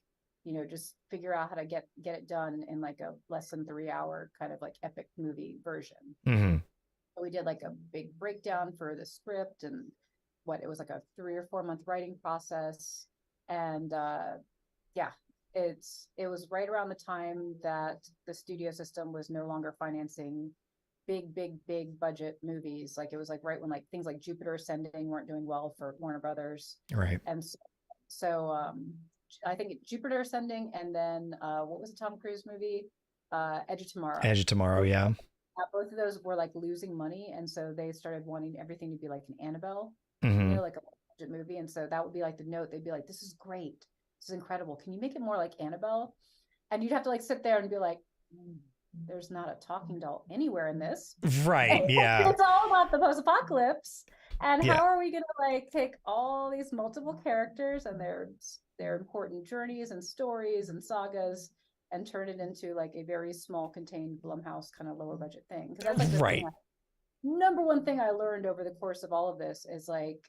you know, just figure out how to get it done in like a less than 3 hour kind of like epic movie version. Mm-hmm. So we did like a big breakdown for the script, and it was like a 3 or 4 month writing process. And it was right around the time that the studio system was no longer financing big budget movies. Like it was like right when like things like Jupiter Ascending weren't doing well for Warner Brothers. Right. And so I think Jupiter Ascending, and then what was the Tom Cruise movie? Edge of Tomorrow. Edge of Tomorrow, yeah. Both of those were like losing money, and so they started wanting everything to be like an Annabelle, Mm-hmm. you know, like a budget movie. And so that would be like the note. They'd be like, "This is great. This is incredible. Can you make it more like Annabelle?" And you'd have to like sit there and be like, there's not a talking doll anywhere in this. Right. Yeah. It's all about the post-apocalypse. And how are we going to like take all these multiple characters and their important journeys and stories and sagas and turn it into like a very small, contained Blumhouse kind of lower budget thing? Because that's like the number one thing I learned over the course of all of this is like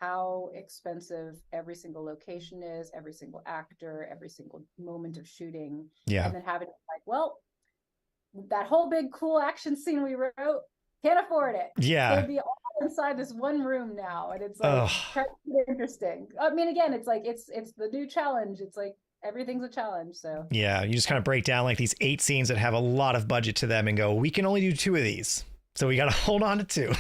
how expensive every single location is, every single actor, every single moment of shooting. Yeah. And then having like, well, that whole big cool action scene we wrote, can't afford it. Yeah. It'd be all inside this one room now, and it's like interesting. I mean, again, it's like it's the new challenge. It's like everything's a challenge. So yeah, you just kind of break down like these 8 scenes that have a lot of budget to them and go, we can only do 2 of these, so we got to hold on to 2.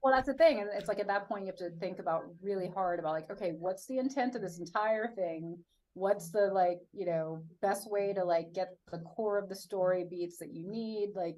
Well, that's the thing, and it's like at that point you have to think about really hard about like, okay, what's the intent of this entire thing? What's the like, you know, best way to like get the core of the story beats that you need, like,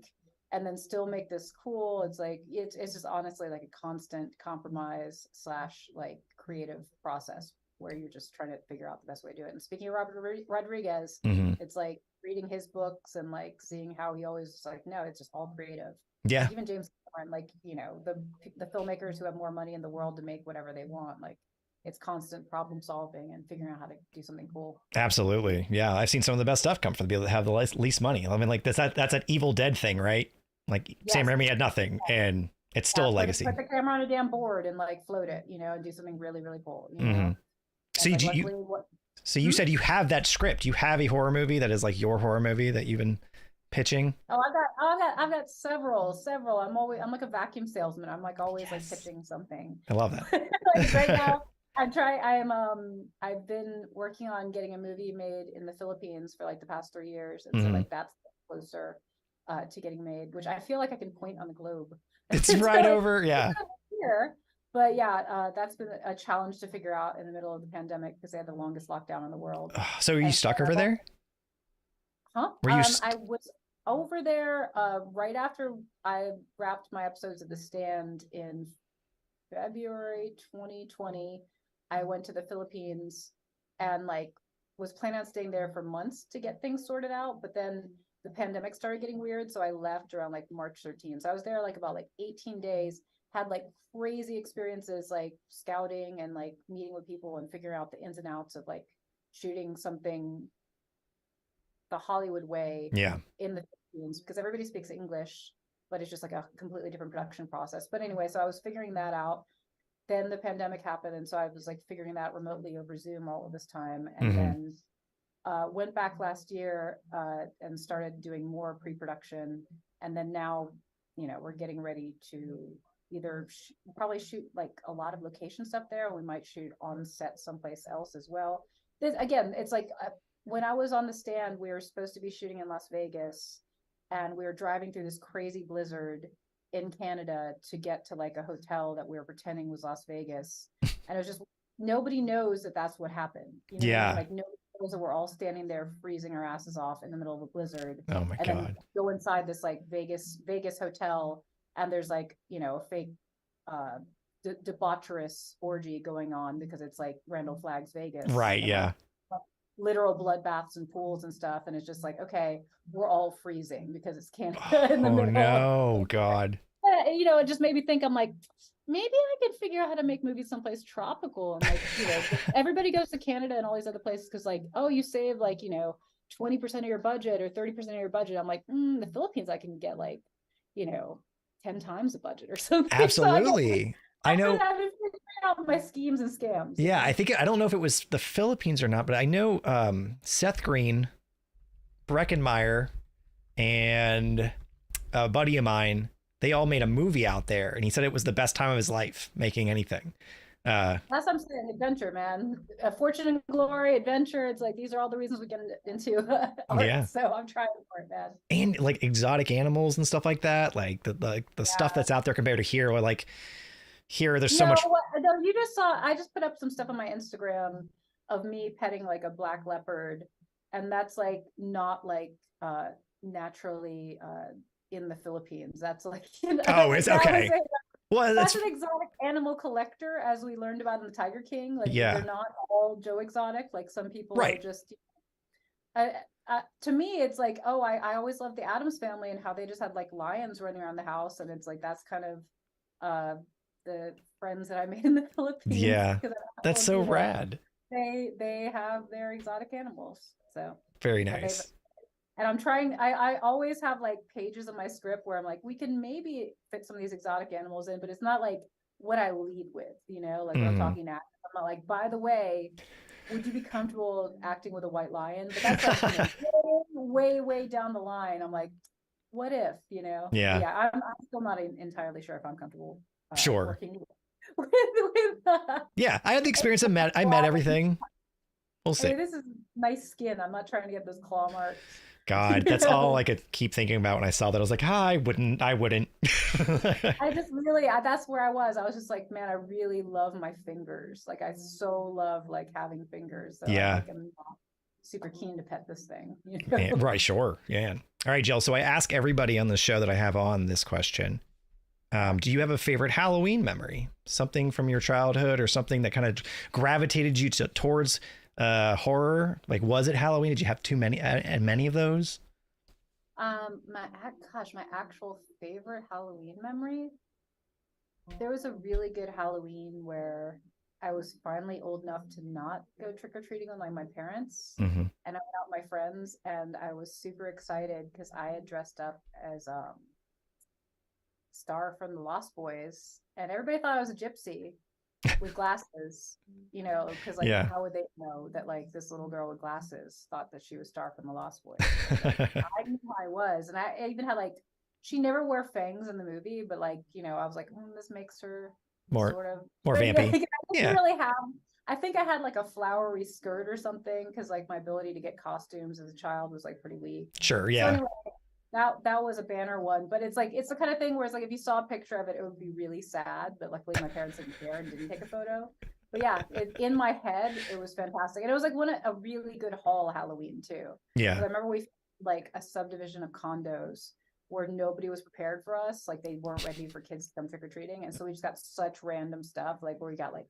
and then still make this cool. It's like it's just honestly like a constant compromise / like creative process where you're just trying to figure out the best way to do it. And speaking of Robert Rodriguez, it's like reading his books and like seeing how he always was like, no, it's just all creative. Yeah. Like, even James Cameron, like, you know, the filmmakers who have more money in the world to make whatever they want, like it's constant problem solving and figuring out how to do something cool. Absolutely. Yeah. I've seen some of the best stuff come from the people that have the least money. I mean, like that's an Evil Dead thing, right? Like Sam Raimi had nothing and it's still a legacy. Put the camera on a damn board and like float it, you know, and do something really, really cool. You know? So you said you have that script. You have a horror movie that is like your horror movie that you've been pitching. Oh, I've got several. I'm like a vacuum salesman. I'm like always like pitching something. I love that. Like right now, I've been working on getting a movie made in the Philippines for like the past 3 years, and so like that's closer to getting made, which I feel like I can point on the globe. It's right over, yeah. Here. But yeah, that's been a challenge to figure out in the middle of the pandemic because they had the longest lockdown in the world. So are you stuck over there? Huh? Were you I was over there right after I wrapped my episodes of The Stand in February 2020. I went to the Philippines and like was planning on staying there for months to get things sorted out, but then the pandemic started getting weird, so I left around like March 13th. So I was there like about like 18 days, had like crazy experiences like scouting and like meeting with people and figuring out the ins and outs of like shooting something the Hollywood way Yeah. in the Philippines, because everybody speaks English, but it's just like a completely different production process. But anyway, so I was figuring that out. Then the pandemic happened, and so I was like figuring that remotely over Zoom all of this time, and then went back last year and started doing more pre-production, and then now, you know, we're getting ready to either probably shoot like a lot of location stuff there, or we might shoot on set someplace else as well. Again, it's like when I was on the stand, we were supposed to be shooting in Las Vegas, and we were driving through this crazy blizzard in Canada to get to like a hotel that we were pretending was Las Vegas. And it was just, nobody knows that that's what happened. You know? Yeah. Like nobody knows that we're all standing there freezing our asses off in the middle of a blizzard. Oh my and God. then go inside this like Vegas hotel, and there's like, you know, a fake debaucherous orgy going on because it's like Randall Flagg's Vegas. Right. And, Yeah. like, literal bloodbaths and pools and stuff. And it's just like, okay, we're all freezing because it's Canada in the Oh middle. no, God. You know, it just made me think, I'm like, maybe I could figure out how to make movies someplace tropical. And like, you know, everybody goes to Canada and all these other places because like, oh, you save like, you know, 20% of your budget or 30% of your budget. I'm like, the Philippines, I can get like, you know, 10 times the budget or something. Absolutely. So I know. I've been figuring out my schemes and scams. Yeah, I don't know if it was the Philippines or not, but I know Seth Green, Breckenmeyer, and a buddy of mine, they all made a movie out there, and he said it was the best time of his life making anything. That's what I'm saying, adventure, man. Fortune and glory, adventure. It's like, these are all the reasons we get into art. Yeah. So I'm trying for it, man. And like exotic animals and stuff like that, like the stuff that's out there compared to here, or like here, there's so much. No, you just saw, I just put up some stuff on my Instagram of me petting like a black leopard, and that's like not like naturally in the Philippines. That's like, you know, Oh, it's okay. Well, that's an exotic animal collector, as we learned about in the Tiger King. Like, yeah, they're not all Joe Exotic. Like, some people right. are just. To me, it's like, oh, I always loved the Addams Family and how they just had like lions running around the house, and it's like that's kind of the friends that I made in the Philippines. Yeah, that's so rad. They have their exotic animals, so very nice. And I'm trying, I always have like pages of my script where I'm like, we can maybe fit some of these exotic animals in, but it's not like what I lead with, you know, like when I'm talking now, I'm not like, by the way, would you be comfortable acting with a white lion? But that's like, you know, way down the line. I'm like, what if, you know? Yeah. Yeah, I'm still not entirely sure if I'm comfortable working with yeah, I had the experience. I met everything. We'll see. Hey, this is nice skin. I'm not trying to get those claw marks. God, that's all I could keep thinking about when I saw that. I was like, I wouldn't. I just really, that's where I was. I was just like, man, I really love my fingers. Like, I so love like having fingers. So yeah. I'm super keen to pet this thing. You know? Yeah, right. Sure. Yeah. All right, Jill. So I ask everybody on the show that I have on this question. Do you have a favorite Halloween memory? Something from your childhood or something that kind of gravitated you towards horror? Like, was it Halloween? Did you have too many of those? My actual favorite Halloween memory, there was a really good Halloween where I was finally old enough to not go trick-or-treating with my parents, and I went out with my friends, and I was super excited because I had dressed up as Star from the Lost Boys, and everybody thought I was a gypsy with glasses, you know, because like, how would they know that like this little girl with glasses thought that she was Star from the Lost Boys? I knew who I was, and I even had like, she never wore fangs in the movie, but like, you know, I was like, this makes her more vampy. I think I had like a flowery skirt or something, because like my ability to get costumes as a child was like pretty weak. Sure, yeah. So anyway, that was a banner one, but it's like, it's the kind of thing where it's like, if you saw a picture of it, it would be really sad, but luckily my parents didn't care and didn't take a photo. But yeah, in my head, it was fantastic. And it was like a really good haul Halloween too. Yeah. I remember we like a subdivision of condos where nobody was prepared for us. Like, they weren't ready for kids to come trick-or-treating. And so we just got such random stuff, like where we got like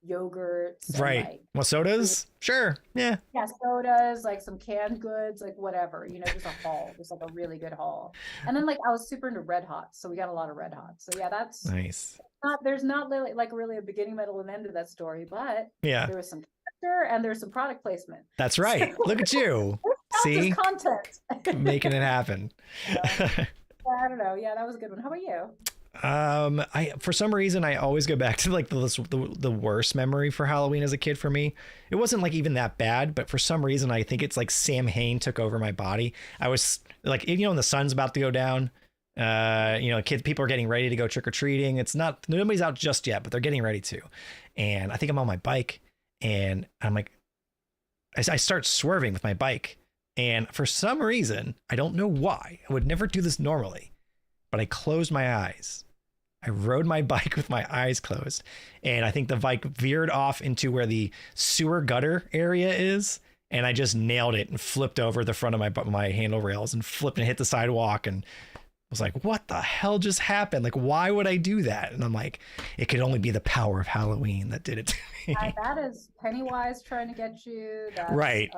yogurts. And Right. like, Well, sodas? Sure. Yeah. yeah, sodas, like some canned goods, like whatever, just a haul, just like a really good haul. And then like I was super into Red Hots, so we got a lot of Red Hots. So yeah, that's Nice. there's not really like really a beginning, middle, and end to that story, but Yeah. there was some character and there's some product placement. That's right. Look at you. See? Content. Making it happen. I don't know. Yeah, that was a good one. How about you? I for some reason I always go back to like the worst memory for Halloween as a kid for me. It wasn't like even that bad, but for some reason I think it's like Sam Hain took over my body. I was like, when the sun's about to go down, people are getting ready to go trick or treating. It's not, nobody's out just yet, but they're getting ready to. And I think I'm on my bike and I'm like, I start swerving with my bike. And for some reason, I don't know why, I would never do this normally, but I closed my eyes. I rode my bike with my eyes closed. And I think the bike veered off into where the sewer gutter area is. And I just nailed it and flipped over the front of my handle rails and flipped and hit the sidewalk. And was like, what the hell just happened? Like, why would I do that? And I'm like, it could only be the power of Halloween that did it to me. That is Pennywise trying to get you. That's, right.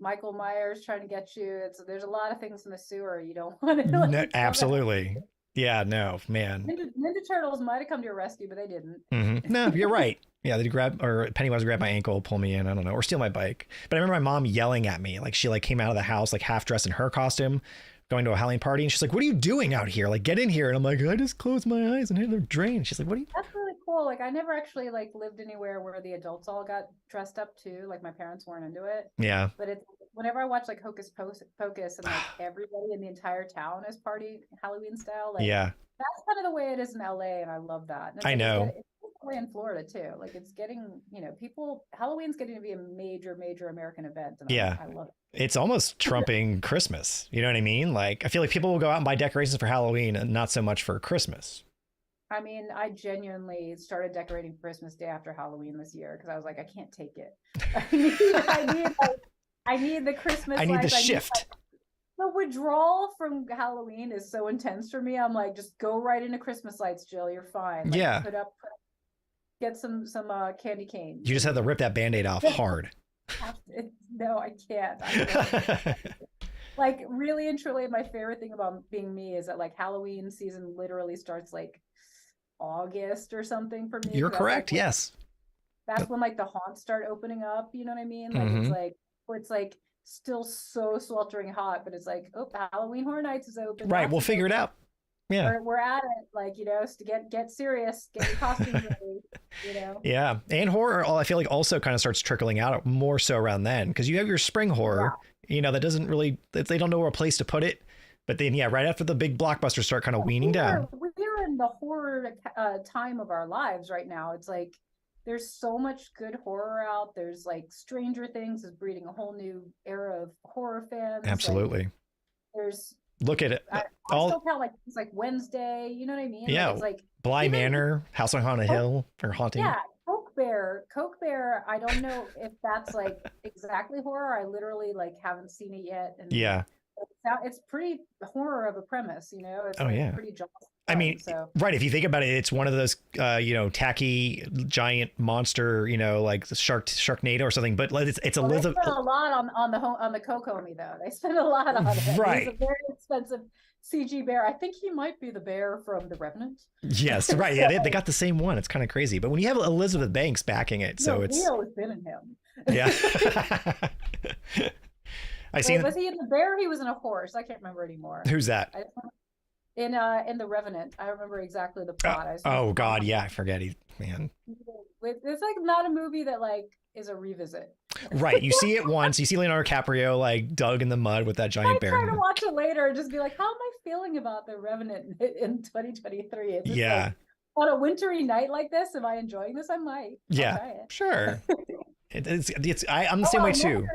Michael Myers trying to get you. There's a lot of things in the sewer you don't want to. Like, no, absolutely. Yeah, no, man. Ninja Turtles might have come to your rescue, but they didn't. Mm-hmm. No, you're right. Yeah, they Pennywise grabbed my ankle, pull me in, I don't know, or steal my bike. But I remember my mom yelling at me, like she like came out of the house like half dressed in her costume, going to a Halloween party, and she's like, "What are you doing out here? Like, get in here!" And I'm like, "I just closed my eyes and hit the drain." She's like, "What are you?" That's really cool. Like, I never actually like lived anywhere where the adults all got dressed up too. Like, my parents weren't into it. Yeah. But it's whenever I watch like Hocus Pocus and like everybody in the entire town is party Halloween style. Like, yeah. That's kind of the way it is in LA, and I love that. And I know. It's the way in Florida too. Like, it's getting, Halloween's getting to be a major American event. And yeah. I love it. It's almost trumping Christmas. You know what I mean? Like, I feel like people will go out and buy decorations for Halloween and not so much for Christmas. I mean, I genuinely started decorating Christmas Day after Halloween this year because I was like, I can't take it. I need the Christmas. I need the shift. The withdrawal from Halloween is so intense for me. I'm like, just go right into Christmas lights, Jill. You're fine. Like, yeah. Get some candy cane. You just have to rip that Band-Aid off hard. No, I can't. Like, really and truly, my favorite thing about being me is that like Halloween season literally starts like August or something for me. You're correct. Like, yes. That's when like the haunts start opening up. You know what I mean? Like, it's like still so sweltering hot, but it's like, oh, Halloween Horror Nights is open. Right. We'll figure it out. Yeah. We're at it. Like, to get serious, get your costumes ready, Yeah. And horror, I feel like also kind of starts trickling out more so around then, because you have your spring horror, that doesn't really, they don't know where a place to put it. But then, right after the big blockbusters start kind of weaning down. We're in the horror time of our lives right now. It's like, there's so much good horror out. There's like Stranger Things is breeding a whole new era of horror fans. Absolutely. Like, there's look at it. I still count like it's like Wednesday. You know what I mean? Yeah. Like, it's like Bly Manor, House on Haunted Hill for haunting. Yeah. Coke Bear. I don't know if that's like exactly horror. I literally like haven't seen it yet. And yeah. It's pretty horror of a premise. It's pretty jaw. I mean, right. If you think about it, it's one of those, tacky giant monster, like the Sharknado or something. But it's Elizabeth. They spent a lot on the Kokomi though. They spent a lot on it. Right. It's a very expensive CG bear. I think he might be the bear from The Revenant. Yes, right. Yeah, they got the same one. It's kind of crazy. But when you have Elizabeth Banks backing it, so it's. Leo has been in him. Yeah. Was he in the bear? He was in a horse. I can't remember anymore. Who's that? In The Revenant, I remember exactly the plot. Oh God, yeah, I forget. Man, it's like not a movie that like is a revisit. Right, you see it once. You see Leonardo DiCaprio like dug in the mud with that giant bear. I try to watch it later and just be like, how am I feeling about The Revenant in 2023? It's just like, on a wintry night like this, am I enjoying this? I might. Yeah, sure. I'm the same way too.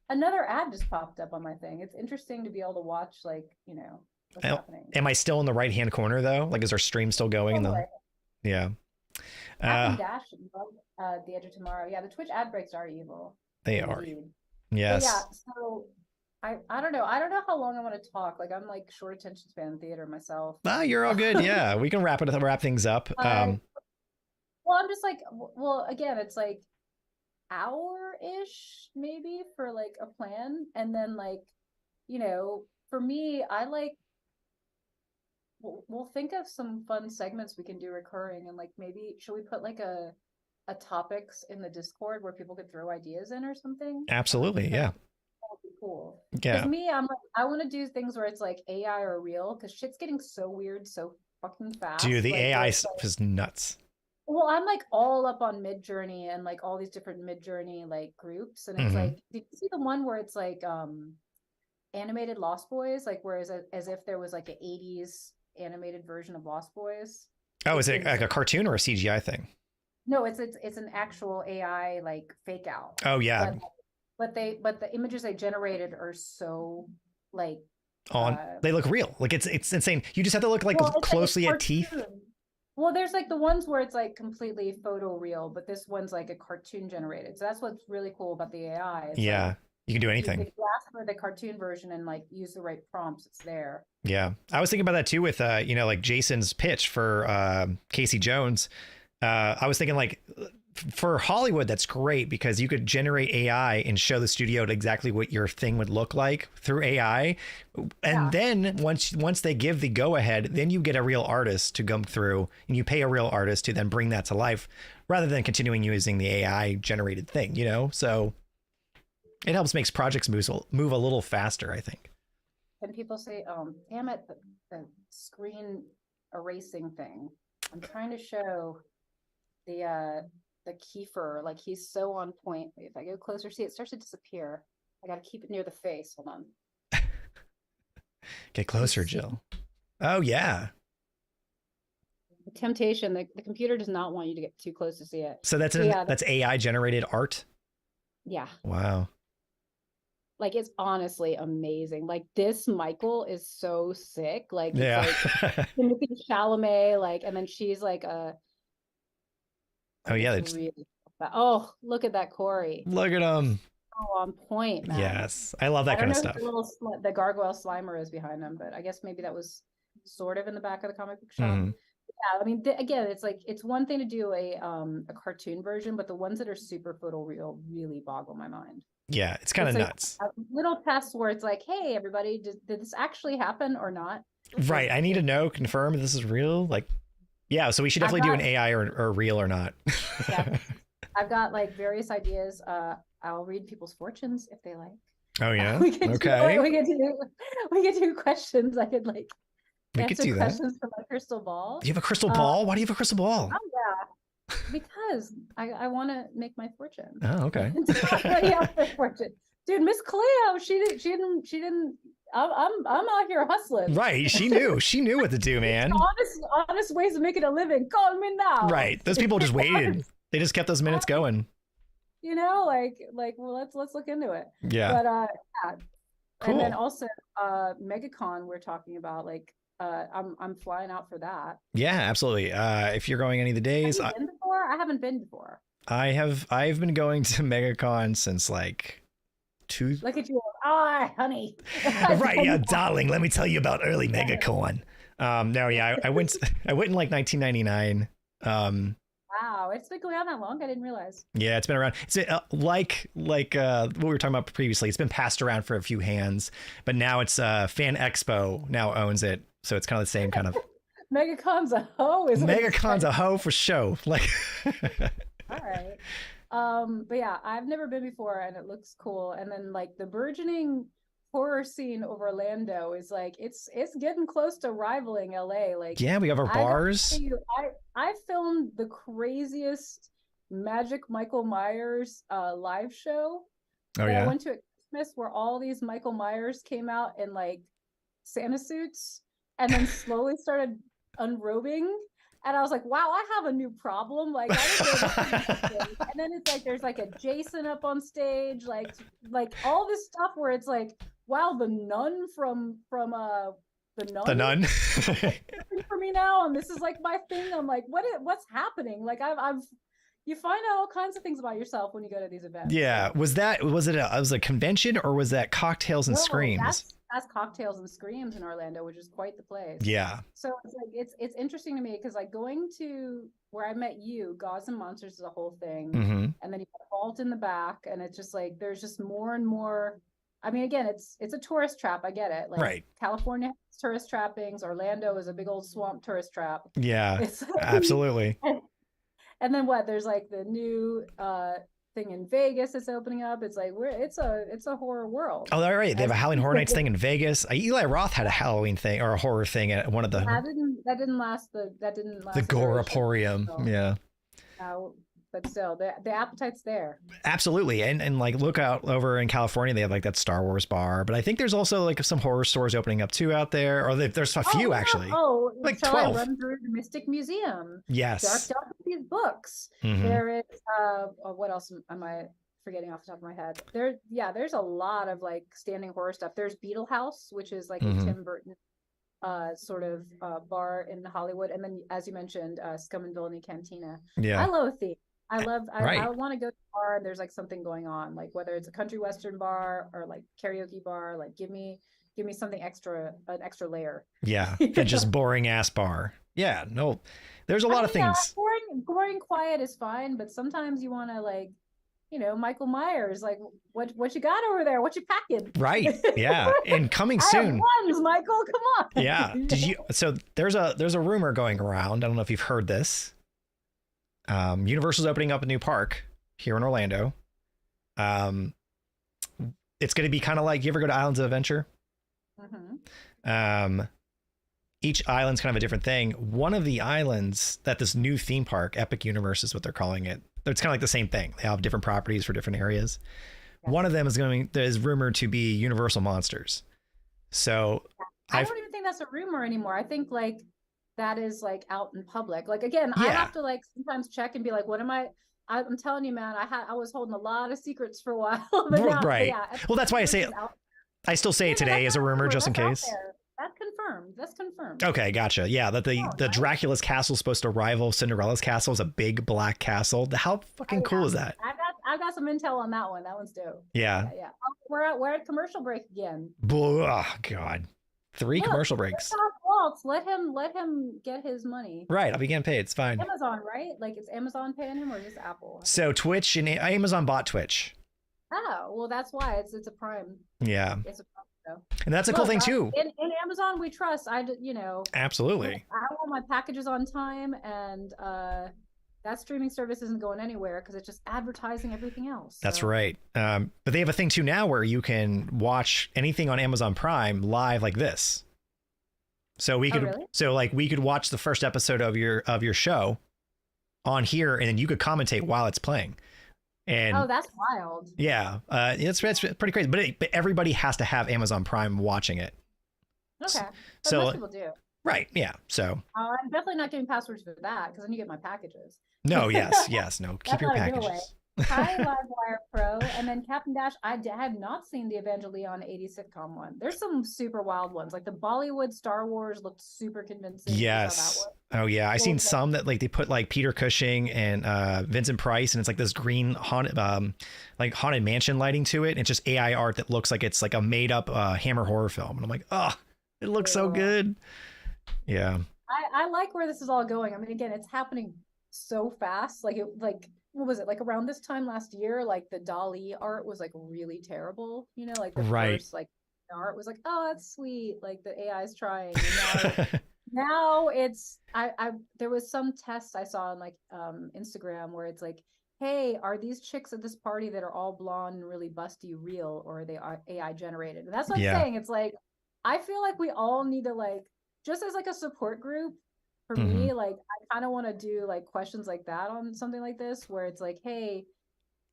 Another ad just popped up on my thing. It's interesting to be able to watch, like, what's happening. Am I still in the right hand corner though? Like, is our stream still going? Yeah. Dash, The Edge of Tomorrow. Yeah, the Twitch ad breaks are evil. They are. Yes. Yeah. So I don't know. I don't know how long I want to talk. Like, I'm like short attention span theater myself. You're all good. Yeah, we can wrap things up. One Well, I'm just like, well, again, it's like hour-ish maybe for like a plan. And then like, for me, I like, we'll think of some fun segments we can do recurring, and like maybe should we put like a topics in the Discord where people could throw ideas in or something? Absolutely. Yeah. That would be cool. Yeah. Because me, I'm like, I want to do things where it's like AI or real, because shit's getting so weird so fucking fast. Dude, the like, AI like, stuff is nuts. well, I'm like all up on Mid-Journey and like all these different Mid-Journey like groups, and it's like, did you see the one where it's like animated Lost Boys, like whereas as if there was like an 80s animated version of Lost Boys? Oh, is it like a cartoon or a CGI thing? No, it's an actual AI like fake out. Oh yeah. But the images they generated are so like they look real. Like it's insane. You just have to look like closely at teeth. Well, there's like the ones where it's like completely photo real, but this one's like a cartoon generated. So that's what's really cool about the AI. It's yeah. Like, you can do anything. If you ask for the cartoon version and like use the right prompts, it's there. Yeah. I was thinking about that too with, like Jason's pitch for Casey Jones. I was thinking like for Hollywood, that's great because you could generate AI and show the studio exactly what your thing would look like through AI. And then once they give the go ahead, then you get a real artist to come through and you pay a real artist to then bring that to life rather than continuing using the AI generated thing, So it helps makes projects move a little faster, I think. And people say, damn it, the screen erasing thing. I'm trying to show the Kiefer, like he's so on point. If I go closer, see it starts to disappear. I got to keep it near the face. Hold on. Get closer, Jill. Oh yeah. The temptation. The computer does not want you to get too close to see it. So that's that's AI generated art. Yeah. Wow. Like it's honestly amazing. Like this Michael is so sick. Like yeah. It's like Timothy Chalamet. Like, and then she's like a. Oh yeah. Really, oh, look at that Corey. Look at him. Oh, on point, man. Yes, I love that kind of stuff. The gargoyle Slimer is behind him, but I guess maybe that was sort of in the back of the comic book shop. Yeah, I mean, again, it's like it's one thing to do a cartoon version, but the ones that are super photoreal really boggle my mind. Yeah, it's kind of nuts. Little tests where it's like, hey, everybody, did this actually happen or not? Right. I need to know, confirm this is real. Like, yeah. So we should definitely do an AI or real or not. Yeah, I've got like various ideas. I'll read people's fortunes if they like. Oh yeah. We get to questions. I could like answer questions from my crystal ball. Do you have a crystal ball? Why do you have a crystal ball? Oh yeah, because I want to make my fortune. Oh okay. Fortune. Dude, Miss Cleo, she didn't. I'm out here hustling. Right. She knew what to do, man. Honest ways of making a living. Call me now. Right. Those people just waited. They just kept those minutes going. Well, let's look into it. Yeah. But yeah. Cool. And then also MegaCon we're talking about, like I'm flying out for that. Yeah, absolutely. If you're going any of the days. Have you been before? I haven't been before. I've been going to MegaCon since like Look at you. Oh, honey. Right, yeah, darling. Let me tell you about early MegaCon. No, yeah, I went in like 1999. Wow, it's been going on that long? I didn't realize. Yeah, it's been around. It's like what we were talking about previously. It's been passed around for a few hands, but now it's Fan Expo now owns it, so it's kind of the same kind of. MegaCon's a hoe, isn't it? MegaCon's a hoe for show. Like. All right. But yeah, I've never been before, and it looks cool. And then like the burgeoning horror scene of Orlando is like it's getting close to rivaling LA. Like, yeah, we have our bars. I filmed the craziest Magic Michael Myers live show. Oh yeah. I went to a Christmas where all these Michael Myers came out in like Santa suits and then slowly started unrobing. And I was like, wow, I have a new problem. Like, and then it's like, there's like a Jason up on stage, like all this stuff where it's like, wow, the nun from the nun for me now. And this is like my thing. I'm like, what's happening? Like you find out all kinds of things about yourself when you go to these events. Yeah. Was it a convention or was that cocktails and screams? has cocktails and screams in Orlando, which is quite the place. Yeah. So it's like it's interesting to me because like going to where I met you, Gods and Monsters is a whole thing, Mm-hmm. and then you have Vault in the back, and it's just like there's just more and more. I mean, again, it's a tourist trap. I get it. Like Right. California has tourist trappings. Orlando is a big old swamp tourist trap. Yeah. It's Absolutely. And then what? There's like the new thing in Vegas that's opening up. It's like it's a horror world. Oh, all right. They have a Halloween Horror Nights thing in Vegas. Eli Roth had a Halloween thing or a horror thing at one of the. That didn't last. The Goraporium. So, Yeah. but still, the appetite's there. Absolutely. And like look out over in California, they have like that Star Wars bar, but I think there's also like some horror stores opening up too out there, or there's a few actually. Oh, like shall 12. I run through the Mystic Museum? Yes. Dark these books. Mhm. There is what else am I forgetting off the top of my head? There's a lot of like standing horror stuff. There's Beetle House, which is like Mhm. a Tim Burton sort of bar in Hollywood, and then as you mentioned, Scum and Villainy Cantina. Yeah. I love a theme. I Right. want to go to a bar and there's like something going on, like whether it's a country western bar or like karaoke bar, like give me something extra, an extra layer. Yeah. And just boring ass bar. Yeah. No, there's a lot of things. Boring quiet is fine, but sometimes you want to like, Michael Myers, like what you got over there? What you packing? Right. Yeah. And coming I have soon. ones, Michael, come on. Yeah. So there's a rumor going around. I don't know if you've heard this. Universal's opening up a new park here in Orlando. It's going to be kind of like, you ever go to Islands of Adventure? Mhm. Each island's kind of a different thing. One of the islands that this new theme park, Epic Universe is what they're calling it. It's kind of like the same thing. They have different properties for different areas. Yeah. One of them is rumored to be Universal Monsters. So I don't even think that's a rumor anymore. I think like that is like out in public. Like again, I Yeah. have to like sometimes check and be like, what am I'm telling you, man, I was holding a lot of secrets for a while. But now, Right. yeah, Well, that's why I say it. I still say it today as a rumor just in case. That's confirmed. That's confirmed. Okay, gotcha. Yeah, that the Dracula's castle is supposed to rival Cinderella's castle. Is a big black castle. How fucking cool is that? I've got some intel on that one. That one's dope. Yeah. Yeah. Oh, we're at commercial break again. Oh God, 3 Look, commercial breaks. Waltz, let him get his money. Right, I'll be getting paid. It's fine. Amazon, right? Like, is Amazon paying him or just Apple? So Twitch and Amazon bought Twitch. Oh, well, that's why it's a Prime. Yeah, It's a Prime show. and that's a cool thing too. In Amazon, we trust. Absolutely. I want my packages on time, and that streaming service isn't going anywhere because it's just advertising everything else. That's so. right. But they have a thing too now where you can watch anything on Amazon Prime live like this. So we could, really? so like we could watch the first episode of your show on here, and then you could commentate while it's playing. And Oh, that's wild. yeah, it's pretty crazy. But everybody has to have Amazon Prime watching it. Okay. But So- most people do. Right. Yeah. So I'm definitely not getting passwords for that because then you get my packages. no. Yes. No. Keep That's your not a giveaway. packages. Hi, Livewire Pro, and then Captain Dash. I have not seen the Evangelion 80s sitcom one. There's some super wild ones, like the Bollywood Star Wars looked super convincing. You saw that Yes. one? Oh yeah. I've Cool seen thing. some that like they put like Peter Cushing and Vincent Price, and it's like this green haunted mansion lighting to it. And it's just AI art that looks like it's like a made up Hammer horror film. And I'm like, oh, it looks so Yeah. good. Yeah. I like where this is all going. I mean, again, it's happening so fast. What was it, like around this time last year? Like the Dali art was like really terrible. Like the Right. first like art was like, oh, that's sweet. Like the AI is trying. And now it's there was some test I saw on like Instagram where it's like, hey, are these chicks at this party that are all blonde and really busty real, or are they AI generated? And that's what Yeah. I'm saying. It's like I feel like we all need to like, just as like a support group for me, like I kind of want to do like questions like that on something like this where it's like, hey,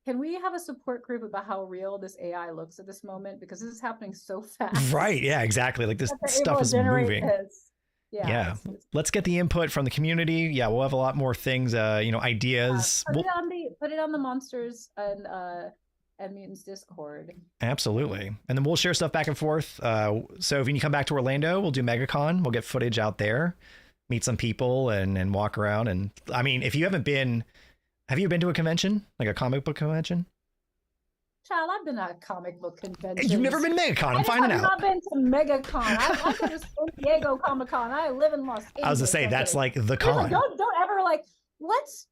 can we have a support group about how real this AI looks at this moment, because this is happening so fast. Right. Yeah, exactly. Like this that they're stuff able to is generate moving. this. Yeah. it's- Let's get the input from the community. Yeah, we'll have a lot more things, ideas. put it on the Monsters and Mutants Discord. Absolutely. And then we'll share stuff back and forth. So if you come back to Orlando, we'll do MegaCon. We'll get footage out there, meet some people and walk around. And I mean, if you haven't been, have you been to a convention, like a comic book convention? Child, I've been at a comic book convention. You've never been to MegaCon. I'm finding I've out. not been to MegaCon. I go to San Diego Comic Con. I live in Los Angeles. I was to say that's like the People, con. don't ever like.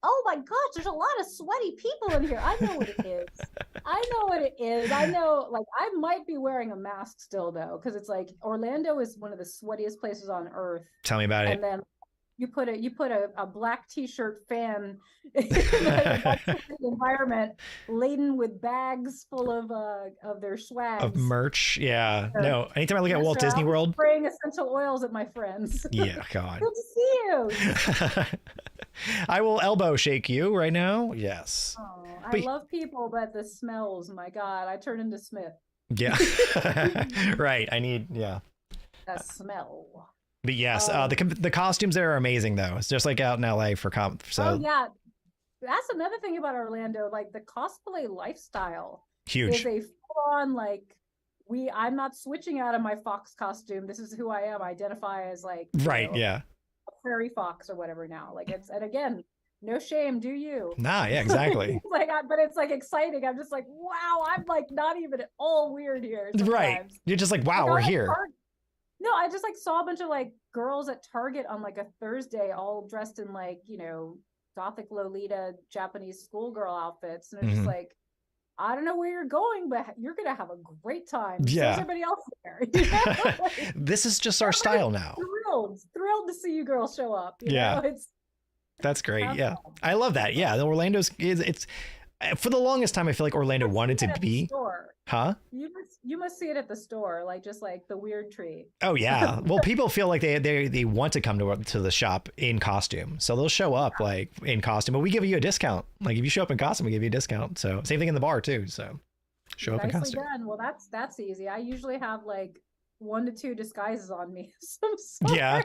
Oh my gosh, there's a lot of sweaty people in here. I know what it is. I know, like, I might be wearing a mask still though, because it's like Orlando is one of the sweatiest places on earth. Tell me about it. And then you put a black t-shirt fan in the environment laden with bags full of their swag. Of merch. Yeah. No, anytime I look at Walt Disney World. Spraying essential oils at my friends. Yeah, God. Good to see you. I will elbow shake you right now. Yes. Oh, I love people, but the smells, my God, I turn into Smith. Yeah. Right. I need, yeah. That smell. But yes, the costumes there are amazing though. It's just like out in LA for so. Oh yeah. That's another thing about Orlando, like the cosplay lifestyle huge. Is a full-on like I'm not switching out of my fox costume. This is who I am. I identify as like right, yeah. A prairie fox or whatever now. Like and again, no shame, do you? Nah, yeah, exactly. But it's like exciting. I'm just like, wow, I'm like not even at all weird here. Sometimes. Right. You're just like, wow, we're here. No, I just like saw a bunch of like girls at Target on like a Thursday all dressed in like, gothic Lolita Japanese schoolgirl outfits. And it's just like, I don't know where you're going, but you're going to have a great time. Yeah. So everybody else there. This is just our style now. Thrilled to see you girls show up. Yeah. That's great. Yeah. I love that. Yeah. The Orlando's, it's for the longest time, I feel like Orlando wanted to be. Huh? You must see it at the store, like just like the weird tree. Oh yeah. Well, people feel like they want to come to the shop in costume, so they'll show up like in costume. But we give you a discount. Like if you show up in costume, we give you a discount. So same thing in the bar too. So show up in costume. Done. Well, that's easy. I usually have like 1 to 2 disguises on me. Yeah.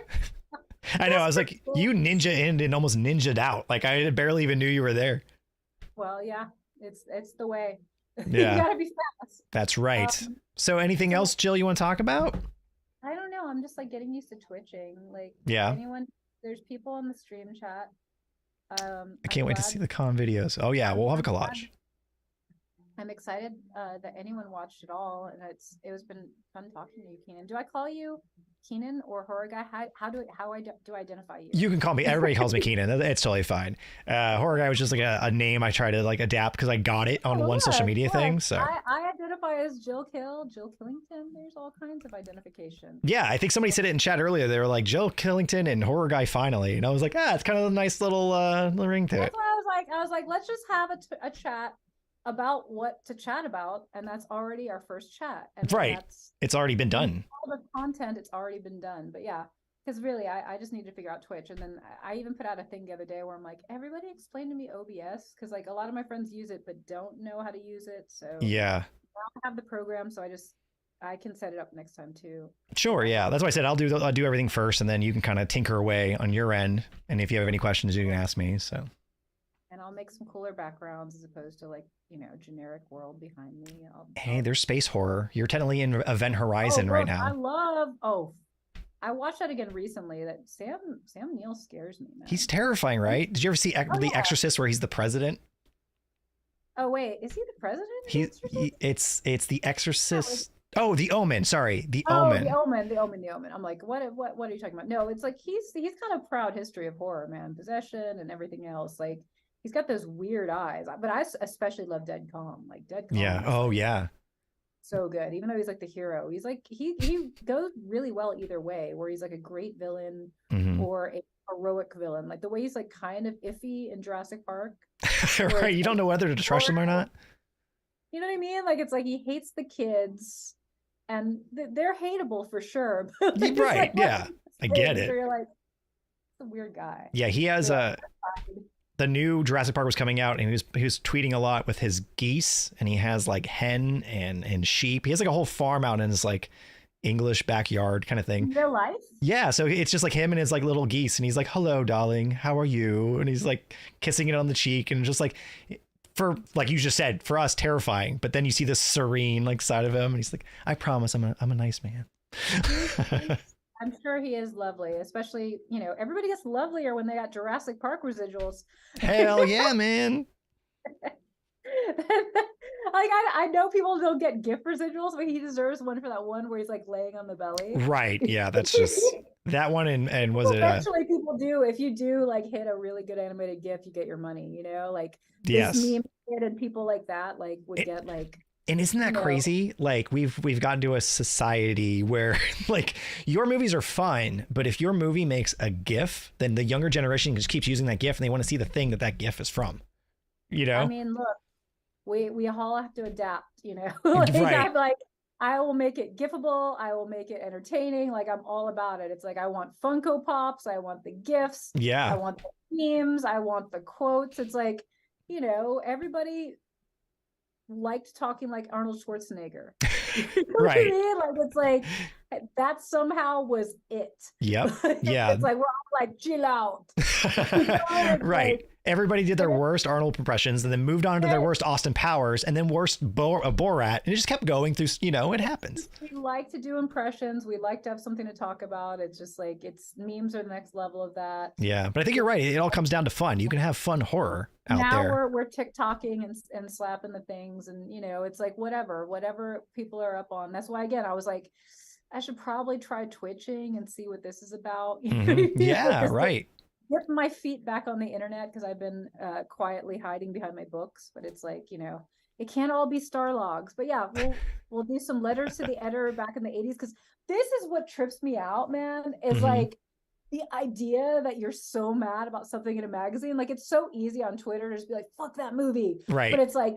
I know. I was like, you ninja in and almost ninja'd out. Like I barely even knew you were there. Well, yeah, it's the way. Yeah. You gotta be fast. That's right. So anything else, Jill, you want to talk about? I don't know. I'm just like getting used to twitching. Like, yeah. There's people on the stream chat. I can't wait to see the con videos. Oh yeah, we'll have a collage. I'm excited that anyone watched it all, and it was been fun talking to you, Keenan. Do I call you Keenan or Horror Guy? How do I identify you? You can call me. Everybody calls me Keenan. It's totally fine. Horror Guy was just like a name I try to like adapt because I got it on one social media thing. So I identify as Jill Killington. There's all kinds of identification. Yeah, I think somebody said it in chat earlier. They were like Jill Killington and Horror Guy finally, and I was like, it's kind of a nice little ring to it. That's why I was like, let's just have a chat about what to chat about, and that's already our first chat. And right, it's already been done. All the content, it's already been done. But yeah, because really, I just need to figure out Twitch. And then I even put out a thing the other day where I'm like, everybody explain to me OBS, because like a lot of my friends use it but don't know how to use it. So yeah, I don't have the program, so I can set it up next time too. Sure, yeah, that's why I said I'll do everything first, and then you can kind of tinker away on your end. And if you have any questions, you can ask me. So. And I'll make some cooler backgrounds as opposed to like, generic world behind me. Hey, there's space horror. You're technically in Event Horizon right now. I watched that again recently. That Sam Neill scares me, man. He's terrifying, right? Did you ever see The Exorcist where he's the president? Oh wait, is he the president? It's The Exorcist. Oh, The Omen. Sorry, The Omen. The Omen. I'm like, what are you talking about? No, it's like he's got a proud history of horror, man. Possession and everything else. Like he's got those weird eyes. But I especially love Dead Calm. Like Dead Calm. Yeah. Oh yeah. So good. Even though he's like the hero, he's like he goes really well either way. Where he's like a great villain or a heroic villain. Like the way he's like kind of iffy in Jurassic Park. Right. You don't know whether to trust him or not. You know what I mean? Like it's like he hates the kids. And they're hateable for sure. Right, like, yeah. I get it. You're like, it's a weird guy. Yeah, he has the new Jurassic Park was coming out, and he was tweeting a lot with his geese, and he has like hen and sheep. He has like a whole farm out in his like English backyard kind of thing. Real life? Yeah, so it's just like him and his like little geese, and he's like, "Hello, darling, how are you?" And he's like kissing it on the cheek, and just like, for like you just said, for us terrifying, but then you see this serene like side of him, and he's like, I promise I'm a nice man. I'm sure he is lovely, especially everybody gets lovelier when they got Jurassic Park residuals. Hell yeah, man. Like I know people don't get gift residuals, but he deserves one for that one where he's like laying on the belly. Right. Yeah, that's just that one. And was Well, it? eventually, people do. If you do like hit a really good animated GIF, you get your money. You know, like Yes. this meme kid and people like that like would get like. And isn't that you know, crazy? Like we've gotten to a society where like your movies are fine, but if your movie makes a GIF, then the younger generation just keeps using that GIF and they want to see the thing that GIF is from. You know? I mean, look, we all have to adapt. You know, like, Right. I'm like, I will make it GIFable. I will make it entertaining. Like I'm all about it. It's like I want Funko Pops. I want the GIFs. Yeah. I want the memes. I want the quotes. It's like, you know, everybody liked talking like Arnold Schwarzenegger. You know what I Right. mean? Like it's like that somehow was it. Yep. Yeah. It's like we're all like chill out. You know, it's Right. like, Everybody did their worst Arnold impressions and then moved on to their worst Austin Powers and then worst Borat. And it just kept going through, you know, it happens. we like to do impressions. We like to have something to talk about. It's just like memes are the next level of that. Yeah. But I think you're right. It all comes down to fun. You can have fun horror out Now there. we're TikToking and slapping the things, and you know, it's like whatever people are up on. That's why again I was like, I should probably try twitching and see what this is about. You know what I mean? Yeah, Just, like, right. get my feet back on the internet because I've been quietly hiding behind my books, but it's like, you know, it can't all be star logs. But yeah, we'll do some letters to the editor back in the 80s, because this is what trips me out, man, is like the idea that you're so mad about something in a magazine. Like it's so easy on Twitter to just be like, fuck that movie. Right. But it's like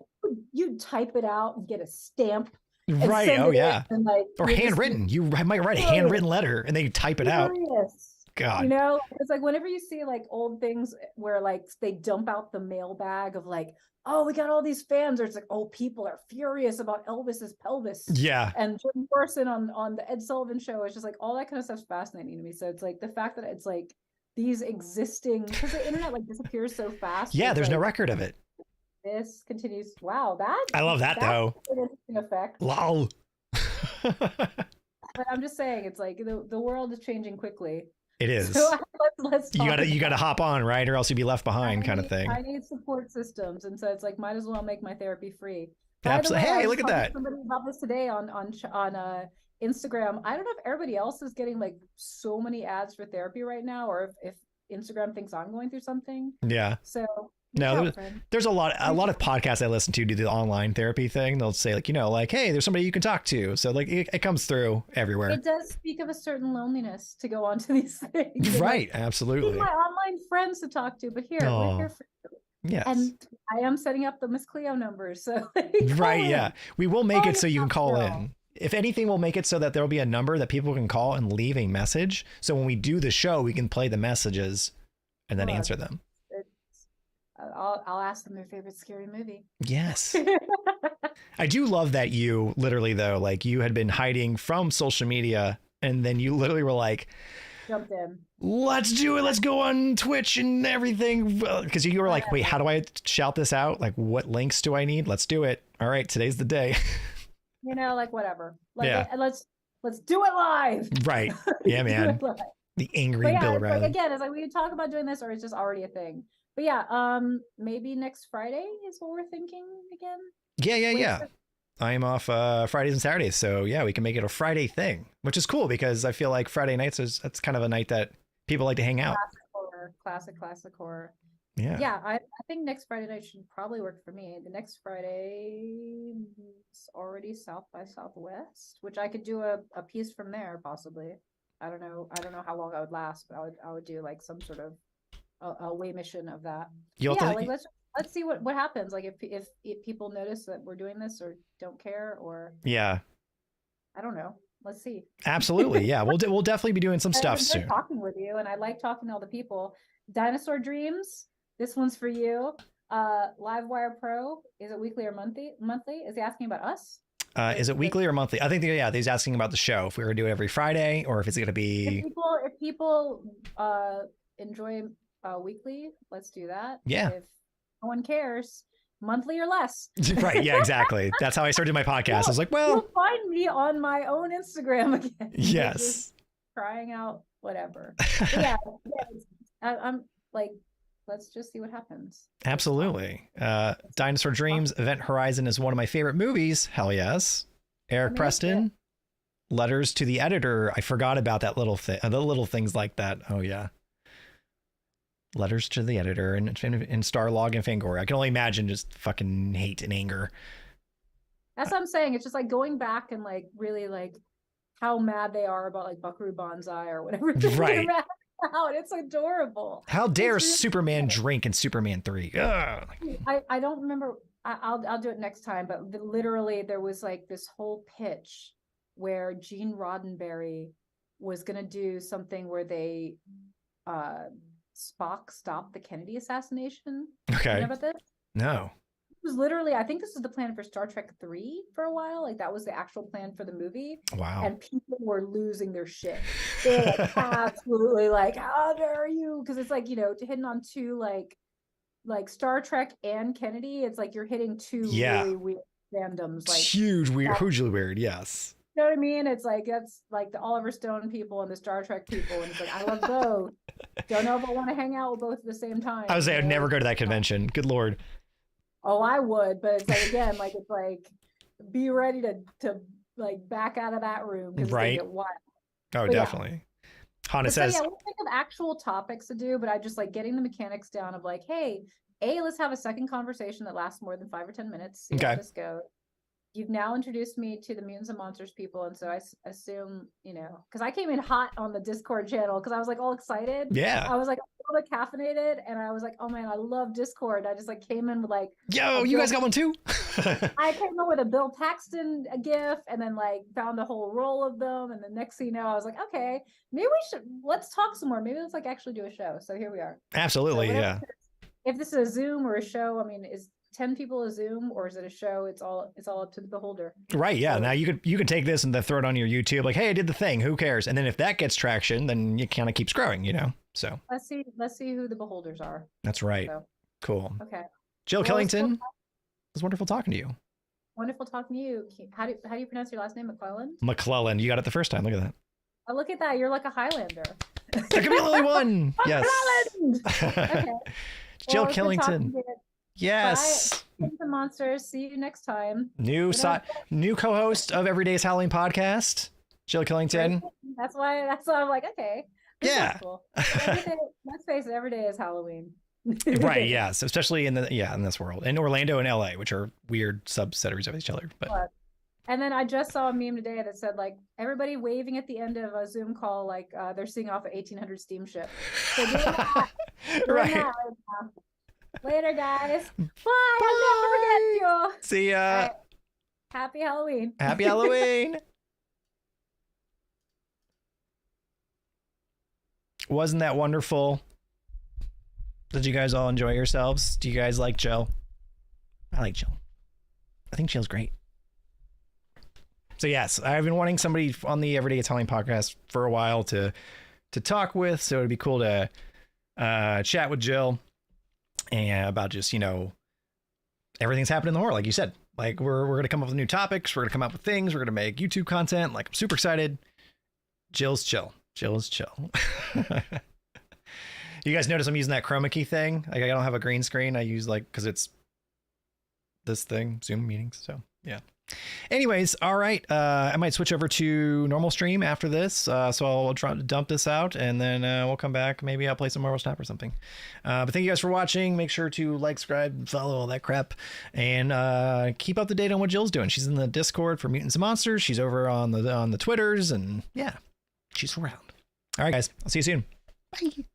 you type it out and get a stamp. And Right. send Oh it yeah. in, and like Or you're just handwritten. You might write a handwritten letter and then you type it out. furious. God. You know, it's like whenever you see like old things where like they dump out the mailbag of like, oh, we got all these fans, or it's like, oh, people are furious about Elvis's pelvis. Yeah. And Jim Morrison on the Ed Sullivan Show, it's just like all that kind of stuff's fascinating to me. So it's like the fact that it's like these existing, because the internet like disappears so fast. Yeah. it's There's no like, record of it. This continues. Wow, that I love that that's though. an interesting effect. Lol. But I'm just saying, it's like the world is changing quickly. It is. So let's You talk gotta about hop on, right? Or else you'd be left behind, kind of need- thing. I need support systems, and so it's like might as well make my therapy free. By the Absolutely. way, I Hey, was look at talking to that. somebody about this today on Instagram. I don't know if everybody else is getting like so many ads for therapy right now, or if Instagram thinks I'm going through something. Yeah. So No, reach out, friend. There's a lot of podcasts I listen to do the online therapy thing. They'll say like, you know, like, hey, there's somebody you can talk to. So like it comes through everywhere. It does speak of a certain loneliness to go onto these things. And, Right. like, Absolutely. need my online friends to talk to, but here we're here for you. Yes. And I am setting up the Miss Cleo numbers, so Right. call Yeah. in. We will make Call it so you can yourself, call girl. in. If anything, we'll make it so that there'll be a number that people can call and leave a message. So when we do the show, we can play the messages and then Look, answer them. I'll ask them their favorite scary movie. Yes. I do love that you literally, though, like you had been hiding from social media and then you literally were like, Jumped in. let's do it. Let's go on Twitch and everything. Because you were like, wait, how do I shout this out? Like, what links do I need? Let's do it. All right. Today's the day. You know, like whatever. Like Yeah. let's do it live. Right. Yeah, Let's do man. it live. The angry But yeah, Bill it's like, O'Reilly. again, it's like we could talk about doing this, or it's just already a thing. But yeah, maybe next Friday is what we're thinking again. Yeah. Wait, Yeah. I am off Fridays and Saturdays. So yeah, we can make it a Friday thing, which is cool because I feel like Friday nights that's kind of a night that people like to hang out. Classic horror. Yeah. Yeah, I think next Friday night should probably work for me. The next Friday is already South by Southwest, which I could do a piece from there possibly. I don't know how long I would last, but I would do like some sort of a away mission of that. You'll Yeah, have like to, let's see what happens. Like if people notice that we're doing this or don't care, or yeah, I don't know. Let's see. absolutely. Yeah. We'll definitely be doing some I stuff enjoy soon. talking with you, and I like talking to all the people. Dinosaur Dreams. This one's for you. Livewire Pro. Is it weekly or monthly? Is he asking about us? Is it weekly or monthly? I think, yeah, he's asking about the show. If we were to do it every Friday or if it's going to be. If people enjoy weekly, let's do that. Yeah. If no one cares, monthly or less. Right. Yeah, exactly. That's how I started my podcast. I was like, well, You'll find me on my own Instagram again. yes. Just trying out whatever. But yeah, I'm like, let's just see what happens. Absolutely. Dinosaur Dreams, Event Horizon is one of my favorite movies. Hell yes. Eric Preston, Letters to the Editor. I forgot about that little thing, the little things like that. Oh yeah. Letters to the Editor and Starlog and Fangoria. I can only imagine just fucking hate and anger. That's what I'm saying. It's just like going back and like really like how mad they are about like Buckaroo Banzai or whatever. Right. Out. It's adorable. How dare really Superman funny. drink in Superman 3? Ugh. I don't remember. I'll do it next time. But literally, there was like this whole pitch where Gene Roddenberry was gonna do something where they Spock stopped the Kennedy assassination. Okay. You know about this? No. It was literally, I think this was the plan for Star Trek 3 for a while. Like that was the actual plan for the movie. Wow. And people were losing their shit. They were like absolutely like, how dare you? Because it's like, you know, hitting on two like Star Trek and Kennedy. It's like you're hitting two really weird fandoms. Like Huge weird, hugely weird. Yes. You know what I mean? It's like that's like the Oliver Stone people and the Star Trek people, and it's like I love both. Don't know if I want to hang out with both at the same time. I would say I'd never go to that convention. Good Lord. Oh, I would, but it's like again, like it's like be ready to like back out of that room because Right. it's gonna get wild. Oh, But yeah. definitely. Hana But so, says, yeah, we'll think of actual topics to do, but I just like getting the mechanics down of like, hey, let's have a second conversation that lasts more than 5 or 10 minutes. See how Okay. this goes. You've now introduced me to the Mutants and Monsters people, and so I assume, you know, because I came in hot on the Discord channel because I was like all excited. yeah. I was like all caffeinated, and I was like, oh man, I love Discord. I just like came in with like, Yo, you guys got one too? I came in with a Bill Paxton gif, and then like found a whole roll of them, and the next thing you know, I was like, okay, maybe let's talk some more. Maybe let's like actually do a show. So here we are. Absolutely. So Yeah. if this is a Zoom or a show, I mean, is 10 people a Zoom or is it a show? It's all up to the beholder. Right. Yeah. So- Now you can take this and then throw it on your YouTube. Like, hey, I did the thing. Who cares? And then if that gets traction, then it kind of keeps growing, you know? So Let's see who the beholders are. that's right. So, Cool. okay. Jill Well, it's Killington, cool. it was wonderful talking to you. Wonderful talking to you. How do you pronounce your last name? McClellan? McClellan. You got it the first time. Look at that. Oh, look at that. You're like a Highlander. There could be only one. Yes. McClellan! Okay. Jill Well, it's good talking Killington. to you. Yes. Mutants and Monsters. See you next time. New new co-host of Everyday's Howling podcast, Jill Killington. That's why I'm like, okay. this is Yeah. Cool. Let's face it, every day is Halloween. Right. Yes. Especially in this world, in Orlando and LA, which are weird subsidiaries of each other. But And then I just saw a meme today that said like everybody waving at the end of a Zoom call like they're seeing off an 1800 steamship. So doing that, right. now. Later, guys. Bye. I'll never forget you. See ya. All right. Happy Halloween. Happy Halloween. Wasn't that wonderful? Did you guys all enjoy yourselves? Do you guys like Jill? I like Jill. I think Jill's great. So yes, I've been wanting somebody on the Everyday Italian podcast for a while to talk with. So it'd be cool to chat with Jill and about just, you know, everything's happening in the horror, like you said. Like we're gonna come up with new topics. We're gonna come up with things. We're gonna make YouTube content. Like I'm super excited. Jill's chill. Jill is chill. You guys notice I'm using that chroma key thing? Like I don't have a green screen. I use like because it's this thing, Zoom meetings. So yeah. Anyways, all right. I might switch over to normal stream after this. So I'll try to dump this out and then we'll come back. Maybe I'll play some Marvel Snap or something. But thank you guys for watching. Make sure to like, subscribe, follow, all that crap, and keep up to date on what Jill's doing. She's in the Discord for Mutants and Monsters. She's over on the Twitters, and yeah, she's around. All right, guys. I'll see you soon. Bye.